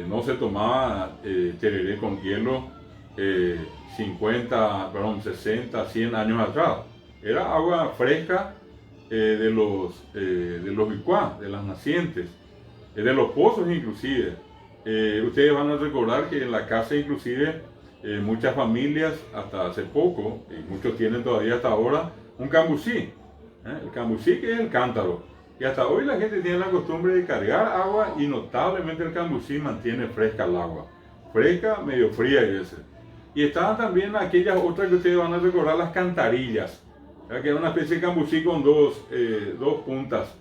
no se tomaba tereré con hielo 60, 100 años atrás. Era agua fresca de los licuados, de las nacientes, de los pozos inclusive. Ustedes van a recordar que en la casa inclusive muchas familias hasta hace poco, y muchos tienen todavía hasta ahora, un cambucí. El cambucí, que es el cántaro. Y hasta hoy la gente tiene la costumbre de cargar agua y notablemente el cambucí mantiene fresca el agua. Fresca, medio fría y veces. Y estaban también aquellas otras que ustedes van a recordar, las cantarillas, ¿verdad? Que era una especie de cambucí con dos puntas.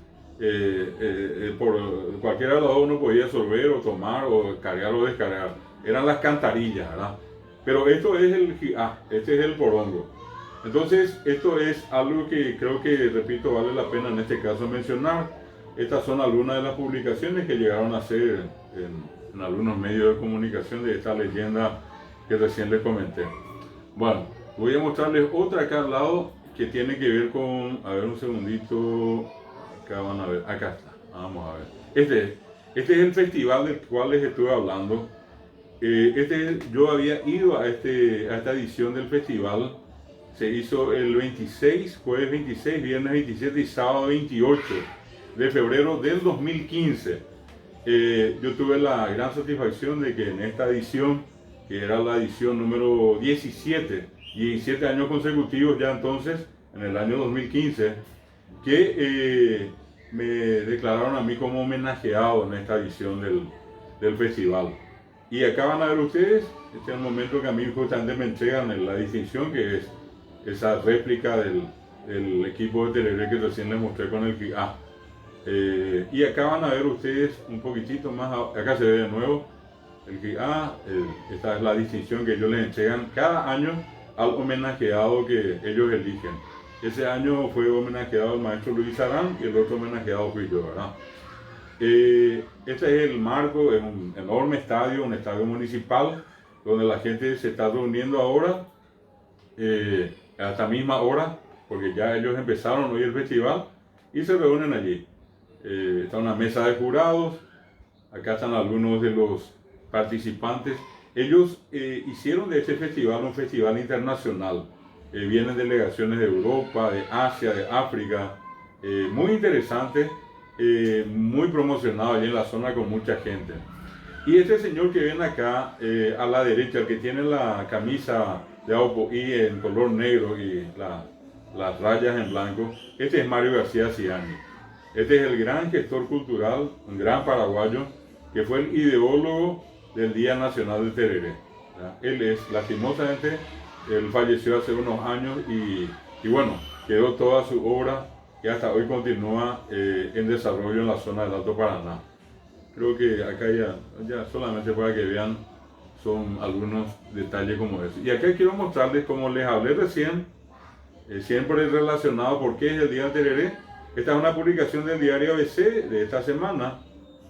Por cualquiera de los dos uno podía sorber o tomar o cargar o descargar. Eran las cantarillas, ¿verdad? Pero esto es este es el porongo. Entonces, esto es algo que creo que, repito, vale la pena en este caso mencionar. Estas son algunas de las publicaciones que llegaron a hacer en algunos medios de comunicación de esta leyenda que recién les comenté. Bueno, voy a mostrarles otra acá al lado que tiene que ver con, a ver un segundito, acá van a ver, acá está, vamos a ver. Este es el festival del cual les estuve hablando. Yo había ido a esta edición del festival. Se hizo el 26, jueves 26, viernes 27 y sábado 28 de febrero del 2015. Yo tuve la gran satisfacción de que en esta edición, que era la edición número 17 años consecutivos ya entonces, en el año 2015, que me declararon a mí como homenajeado en esta edición del festival. Y acá van a ver ustedes, este es el momento que a mí justamente me entregan la distinción, que es esa réplica del equipo de tereré que recién les mostré con el GIA. Y acá van a ver ustedes un poquitito más, acá se ve de nuevo el GIA. Esta es la distinción que ellos les entregan cada año al homenajeado que ellos eligen. Ese año fue homenajeado el maestro Luis Arán y el otro homenajeado fui yo, ¿verdad? Este es el marco, es un enorme estadio, un estadio municipal, donde la gente se está reuniendo ahora. A esta misma hora, porque ya ellos empezaron hoy el festival y se reúnen allí. Está una mesa de jurados, acá están algunos de los participantes. Ellos hicieron de este festival un festival internacional. Vienen delegaciones de Europa, de Asia, de África, muy interesante, muy promocionado allí en la zona con mucha gente. Y este señor que ven acá a la derecha, el que tiene la camisa de Aupoí en color negro y las rayas en blanco, este es Mario García Ciani. Este es el gran gestor cultural, un gran paraguayo, que fue el ideólogo del Día Nacional del Tereré. Él es, lastimosamente, él falleció hace unos años y bueno, quedó toda su obra que hasta hoy continúa en desarrollo en la zona del Alto Paraná. Creo que acá ya solamente para que vean son algunos detalles como eso. Y acá quiero mostrarles, como les hablé recién, siempre relacionado por qué es el Día del Tereré. Esta es una publicación del diario ABC de esta semana,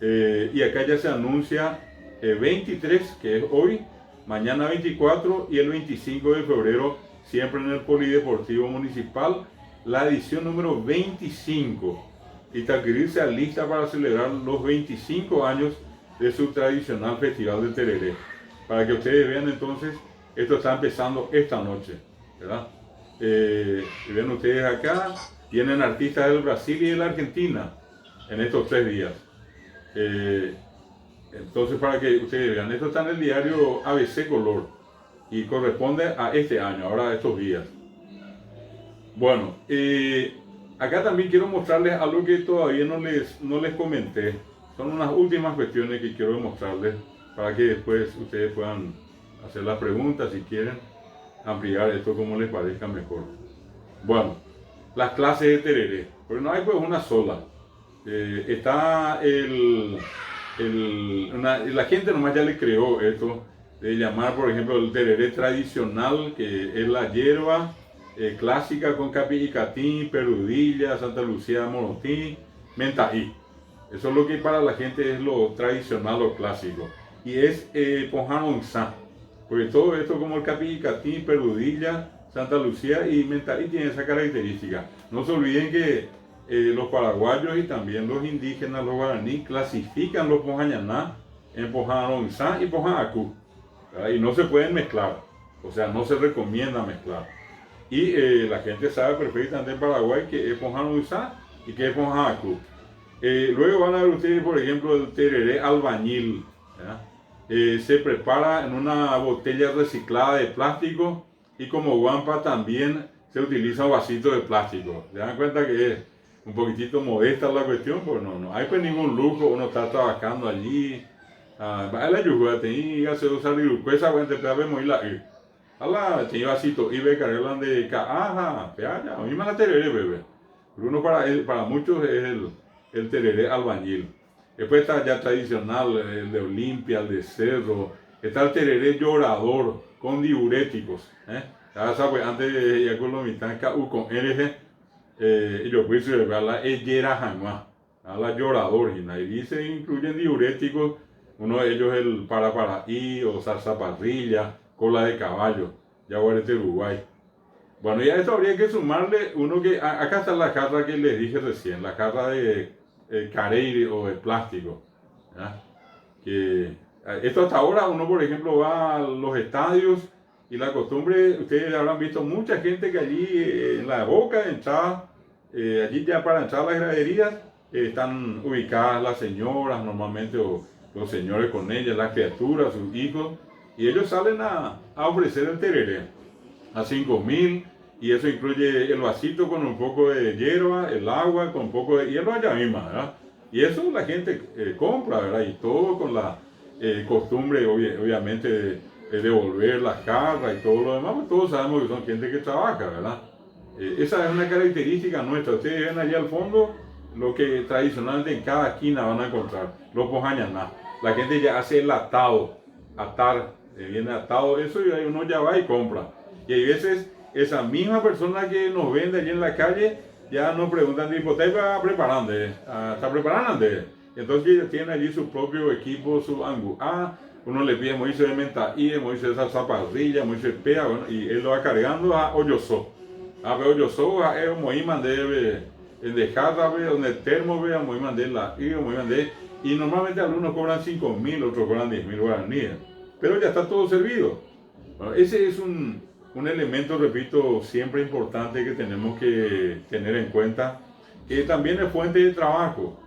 y acá ya se anuncia 23, que es hoy, mañana 24 y el 25 de febrero, siempre en el Polideportivo Municipal, la edición número 25. Itaquirí se alista para celebrar los 25 años de su tradicional Festival del Tereré. Para que ustedes vean entonces, esto está empezando esta noche, ¿verdad? Y ven ustedes acá, tienen artistas del Brasil y de la Argentina en estos 3 días. Entonces, para que ustedes vean, esto está en el diario ABC Color y corresponde a este año, ahora a estos días. Bueno, acá también quiero mostrarles algo que todavía no les comenté. Son unas últimas cuestiones que quiero mostrarles para que después ustedes puedan hacer las preguntas si quieren ampliar esto como les parezca mejor. Bueno, las clases de tereré, pero no hay pues una sola. Está la gente nomás ya le creó esto de llamar, por ejemplo, el tereré tradicional, que es la hierba clásica con capicatín, perudilla, Santa Lucía, morotín, mentaí. Eso es lo que para la gente es lo tradicional o clásico. Y es Ponjanonzá, porque todo esto como el capicatín, perudilla, Santa Lucía y mentaí tiene esa característica. No se olviden que los paraguayos y también los indígenas, los guaraní, clasifican los Ponjañaná en Ponjanonzá y Ponjanacú, y no se pueden mezclar, o sea, no se recomienda mezclar. Y la gente sabe perfectamente en Paraguay que es Ponjanonzá y que es Ponjanacú. Luego van a ver ustedes, por ejemplo, el tereré albañil, ¿verdad? se prepara en una botella reciclada de plástico y como guampa también se utiliza un vasito de plástico. ¿Se dan cuenta que es un poquitito modesta la cuestión? Pues no hay pues ningún lujo, uno está trabajando allí. Va la yuga, tenía se usa el cuesa cuando te vemos y la ala tenía vasito y ve cargan de caja, peaya, a mí me la tereré bebé. Uno para muchos es el tereré albañil. Después está ya tradicional, el de Olimpia, el de Cerro. Está el tereré llorador con diuréticos. Ya sabes, antes ya con los mitanca con RG, y yo fui a la ellera jamás, a la llorador, y se incluyen diuréticos. Uno de ellos es el paraparaí o salsa parrilla, cola de caballo, yaguarete Uruguay. Bueno, y a esto habría que sumarle uno que, acá está la jarra que les dije recién, la jarra de careire o de plástico. ¿Ya? Que esto hasta ahora uno, por ejemplo, va a los estadios y la costumbre, ustedes habrán visto mucha gente que allí en la boca de entrada, allí ya para entrar a las graderías, están ubicadas las señoras normalmente o los señores con ellas, las criaturas, sus hijos, y ellos salen a ofrecer el tereré a 5.000, y eso incluye el vasito con un poco de hierba, el agua con un poco de hielo allá misma, ¿verdad? Y eso la gente compra, ¿verdad? Y todo con la costumbre, obviamente, de devolver las jarras y todo lo demás, pues todos sabemos que son gente que trabaja, ¿verdad? Esa es una característica nuestra. Ustedes ven allá al fondo lo que tradicionalmente en cada esquina van a encontrar, los pojañaná. La gente ya hace el atado, atar, viene atado eso y uno ya va y compra. Y hay veces esa misma persona que nos vende allí en la calle ya nos preguntan, tipo, ¿está preparando? ¿Está preparando? Entonces ellos tienen allí su propio equipo, su angu. Uno le pide moise de mentaí, moise de salsa parrilla, moise de pea, bueno, y él lo va cargando a hoyoso. Pero hoyoso es moí mandé de jarra, donde el termo, moí mandé la moí mandé. Y normalmente algunos cobran 5.000, otros cobran 10.000 guaraníes. Pero ya está todo servido. Bueno, ese es un elemento, repito, siempre importante que tenemos que tener en cuenta, que también es fuente de trabajo.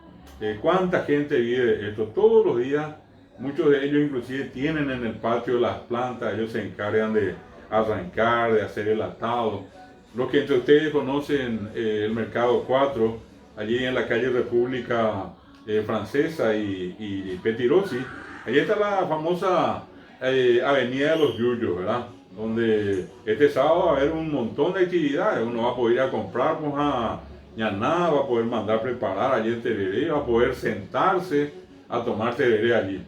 ¿Cuánta gente vive esto? Todos los días, muchos de ellos inclusive tienen en el patio las plantas, ellos se encargan de arrancar, de hacer el atado. Los que entre ustedes conocen el Mercado 4, allí en la calle República Francesa y Petirosi, allí está la famosa Avenida de los Yuyos, ¿verdad? Donde este sábado va a haber un montón de actividades. Uno va a poder ir a comprar a ñaná, va a poder mandar preparar allí el tereré, va a poder sentarse a tomar tereré allí.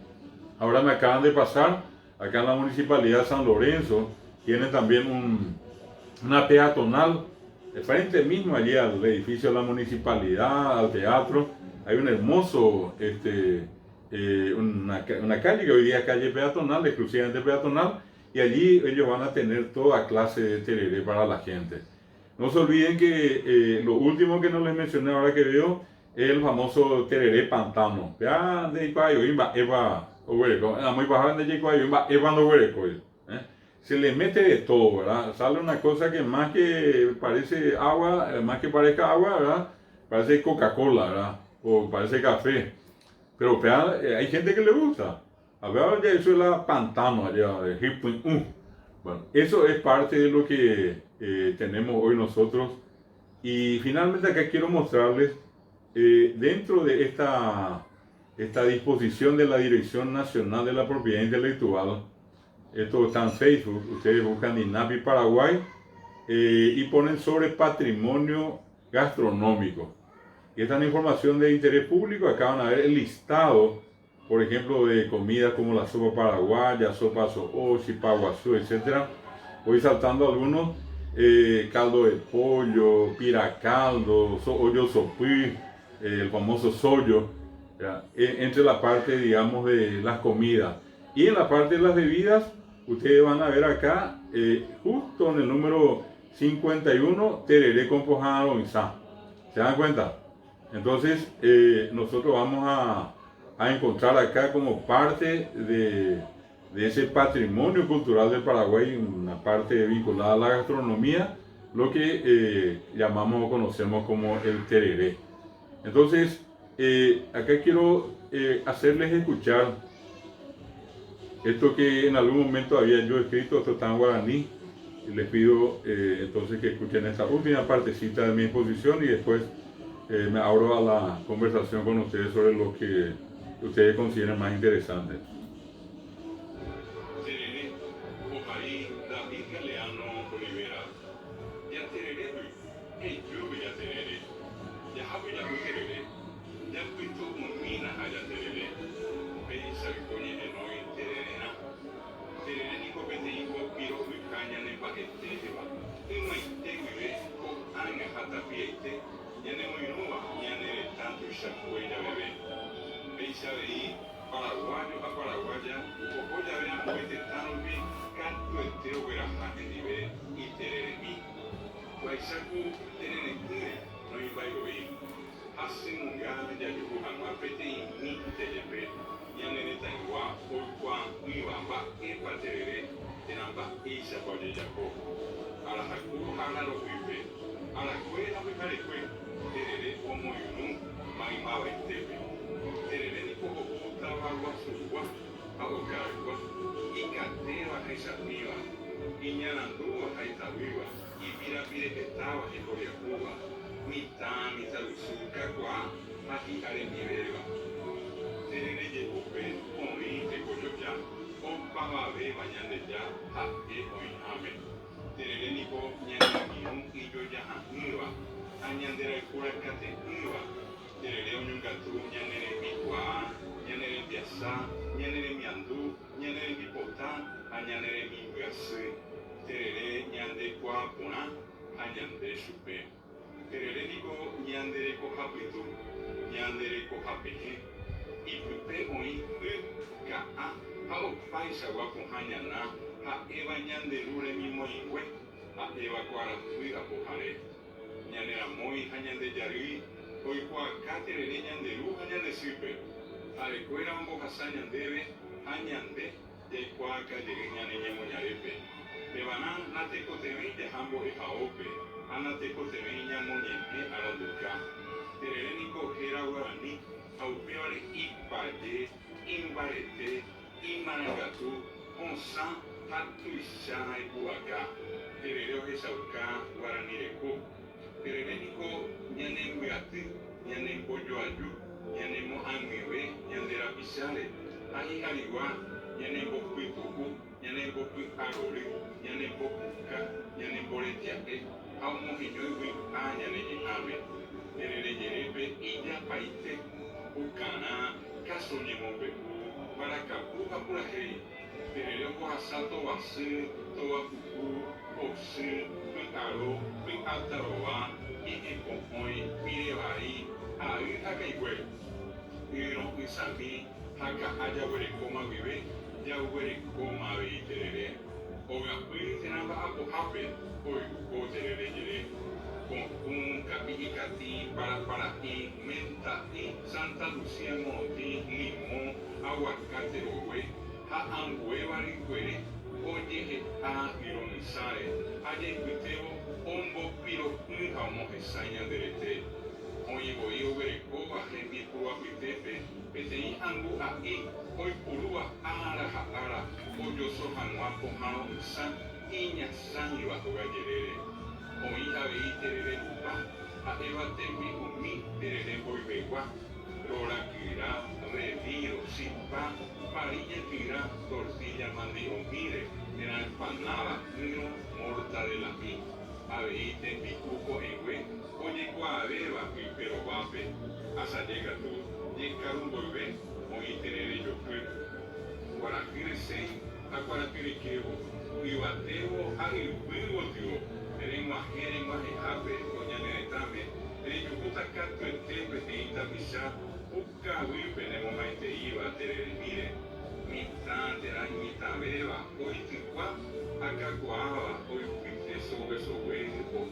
Ahora me acaban de pasar, acá en la Municipalidad de San Lorenzo, tienen también una peatonal, de frente mismo allí al edificio de la Municipalidad, al teatro. Hay un hermoso, una calle que hoy día es calle peatonal, exclusivamente peatonal, y allí ellos van a tener toda clase de tereré para la gente. No se olviden que lo último que no les mencioné ahora que veo es el famoso tereré pantano. Vean de Icuayo, Eva, muy baja de Icuayo, Eva no huereco. Se le mete de todo, ¿verdad? Sale una cosa que más que parece agua, más que parezca agua, ¿verdad? Parece Coca-Cola, ¿verdad? O parece café. Pero hay gente que le gusta. A ver, eso es la pantano allá de Hipwin. Bueno, eso es parte de lo que tenemos hoy nosotros. Y finalmente acá quiero mostrarles, dentro de esta disposición de la Dirección Nacional de la Propiedad Intelectual, esto está en Facebook, ustedes buscan INAPI Paraguay y ponen sobre patrimonio gastronómico. Y esta es una información de interés público. Acá van a ver el listado, por ejemplo, de comidas como la sopa paraguaya, sopa sooshi, paguazú, etc. Voy saltando algunos: caldo de pollo, piracaldo, hoyo sopí, el famoso sollo, entre la parte, digamos, de las comidas. Y en la parte de las bebidas, ustedes van a ver acá, justo en el número 51, tereré con pojada lonzá. ¿Se dan cuenta? Entonces, nosotros vamos a encontrar acá como parte de ese patrimonio cultural del Paraguay, una parte vinculada a la gastronomía, lo que llamamos o conocemos como el tereré. Entonces, acá quiero hacerles escuchar Esto que en algún momento había yo escrito, esto está en guaraní, y les pido entonces que escuchen esta última partecita de mi exposición y después me abro a la conversación con ustedes sobre lo que ustedes consideren más interesante. Tereré, Ojaí, David Galeano Olivera, ya tereré, hey, lluvia tereré, ya javi ya tereré, ya pito unmina ya tereré, veis al coñe en hoy tererena, tereré ni copete y piro y caña ne paquete, y no hay teguire, o aña jata piete, ya ne muy nueva, ya ne tanto y shakuella bebé. Veis ahí, paraguayo a paraguaya, o ya vean muy tentano bien, canto entero veraja en nivel y tereremí. Guaysaku tereremí, no iba a oír. Hace un gana ya yo jamás pete y mi telepe. Ya nene tangua, por cuan, mi bamba, epa terere, tenamba isa paye yapo. A la jacu jana lo vive. A la cuela me carecue, terere como yunu, maimaba estepe. Terere ni poco puta bagua suwa, abocargua, y cateva esa viva, y ñanandúa esa viva, y mira que estaba en Coriacuba, mitad luzuca guá, aquí are mi verba. Terere llevo pen, oí te coyo ya, o pava ve mañana ya, a que hoy ame. Terere ni po ñanandino y yo ya iba, añandera el cura cate iba. Terere onyungatu, ñanere mi guá, ñanere piazá, ñanere mi andú, ñanere mi potá, añanere mi guasé. Terere ñande guá pona, añande chupe. Terere nico ñandere cojapitu, ñandere cojapeje. Y pupe oí, ka a, o paisa guapo hañana, a eva ñande lure mi moingüe, a eva cuara fui a pojare. Ñanera moi hañande yarí, hoy cuacá terere ñande lu hañande sipe. Arecuera un bojasá ñandebe, hañande, de cuaca llegué ñane ñemo ñarepe. De banán, nate cotevi de jambo y jaope, anate cotevi ñamo ñepe aranduca. Terere nico jera guaraní, aupeore y paye, imbarete, imarangatu, onsa, hatu isha y buacá. Terere ojesauca, guaraní reco. Terere nico ñane mbeati, ñane pollo ayu, ñane mo amiwe, ñane rapisale, ahi arigua, ñane bopui tuku, ñane bopui arori, ñane bopuka, ñane boretiake, aumo hiñoiwi, a ñane ame. Terere yerepe, illa paite, ukana, caso ñemo beku, paracapu apurajei. Terere oasato basi, toa kuku, osi, aro, ataroa, y ecompoi, pirevari, ahí hakaigüe. Iro isami, haka haya huerecoma vive, ya huerecoma vi terere. Oga fui tenamba apo hape, hoy o terere yere. Con un capi para y menta y Santa Lucía monti, limón, aguacate rowe, ha ambue varicuere, oye a ironizare, haya inviteo, ombo piro un jamo esaña derete. Oye voy a ver coba, gente purua pitepe, petei angu ahí, hoy purua ara, oyo sojanua pojao san, iña san y bajo gallerere. Hoy habéis terere lupa, a eva temi umi, terere voy begua, rora kira, reviro, sipa, parilla kira, tortilla mandio mire, era empanada, miro, morta de la mi. Habéis temi cuco ewe, oye cua beba, pero vape, hasta llega tú, llega un volver, hoy terere yo fue, guarapire sei, a guarapire quevo, y bateo a el vivo tío. Tenemos a Jerema y Jape, doña Nenetame, tenemos puta canto el tepe, tenita pisá, uca wipe, tenemos a este iba, teremire, mitad de la mitad beba, hoy ticua, acá guava, hoy pite sobre, o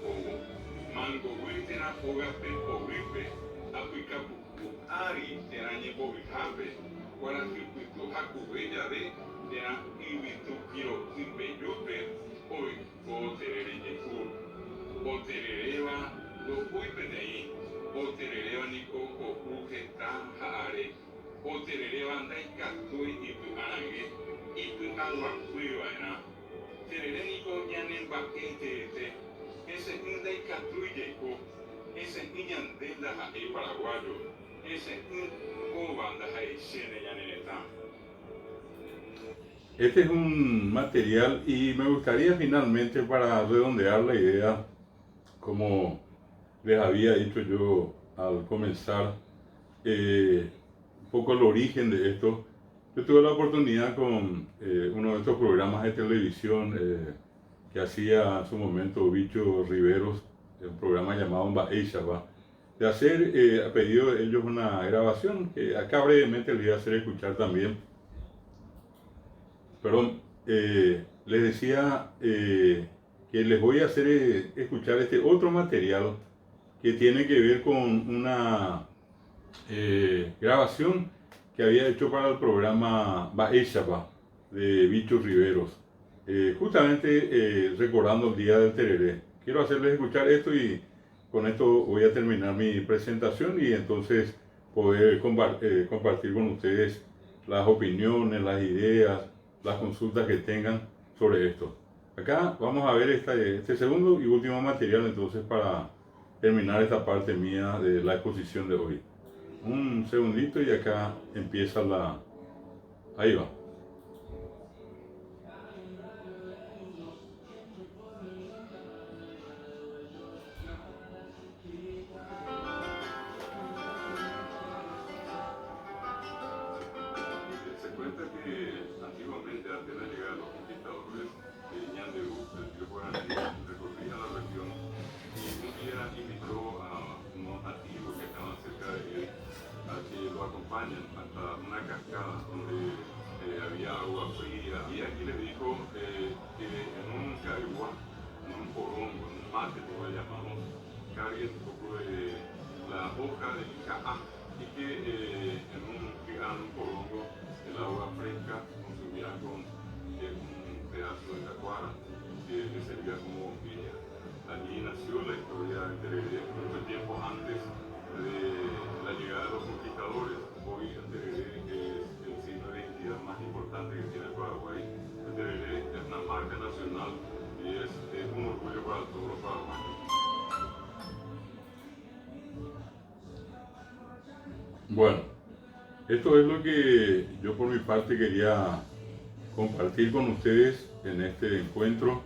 mango wipe, na oga pepo wipe, apica pupu, ari, tenanye bobi Jape, guarafi puto haku bella de, tena ibitu kiro wipe yope, hoy, o terere yekur, o terereba, lo uipetei, o terereba niko, o uje tan jaare, o terereba andai katui y tu anange, y agua fría, Terenico Yanen Baquete, ese Inday Catruyeco, ese Iñandenda Jae Paraguayo, ese Cobanda Jae Sene Yaneneta. Este es un material y me gustaría finalmente, para redondear la idea, como les había dicho yo al comenzar, un poco el origen de esto. Yo tuve la oportunidad con uno de estos programas de televisión que hacía en su momento Bicho Riveros, un programa llamado Mbaeshaba, de hacer, a pedido de ellos, una grabación que acá brevemente les voy a hacer escuchar también. Perdón, les decía que les voy a hacer escuchar este otro material que tiene que ver con una grabación que había hecho para el programa Baeshaba de Bichos Riveros, justamente recordando el Día del Tereré. Quiero hacerles escuchar esto y con esto voy a terminar mi presentación y entonces poder compartir con ustedes las opiniones, las ideas, las consultas que tengan sobre esto. Acá vamos a ver este segundo y último material entonces para terminar esta parte mía de la exposición de hoy. Un segundito y acá empieza la... Ahí va. Se cuenta que antiguamente, antes de la llegada de los conquistadores, Ñan de Ú, el tío guaraní, recorría la región y un día invitó a unos nativos que estaban cerca de él a que lo acompañen hasta una cascada donde había agua fría, y aquí le dijo que en un caigua, en un porongo, en un mate, como le llamamos, carguen un poco de la hoja de caá y que en un porongo el agua fresca consumía con un pedazo de tacuara que servía como bombilla. Allí nació la historia del tereré, mucho tiempo antes de la llegada de los conquistadores. Hoy el tereré es el signo de identidad más importante que tiene Paraguay. El tereré es una marca nacional y es un orgullo para todos los paraguayos. Bueno, esto es lo que yo por mi parte quería compartir con ustedes en este encuentro,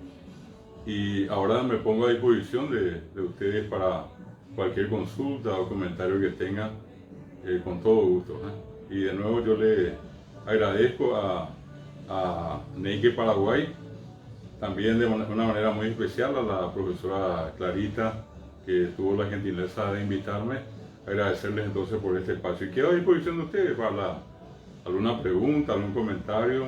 y ahora me pongo a disposición de ustedes para cualquier consulta o comentario que tengan, con todo gusto. Y de nuevo yo le agradezco a Neike Paraguay, también de una manera muy especial a la profesora Clarita, que tuvo la gentileza de invitarme. Agradecerles entonces por este espacio y quedo a disposición de ustedes para alguna pregunta, algún comentario.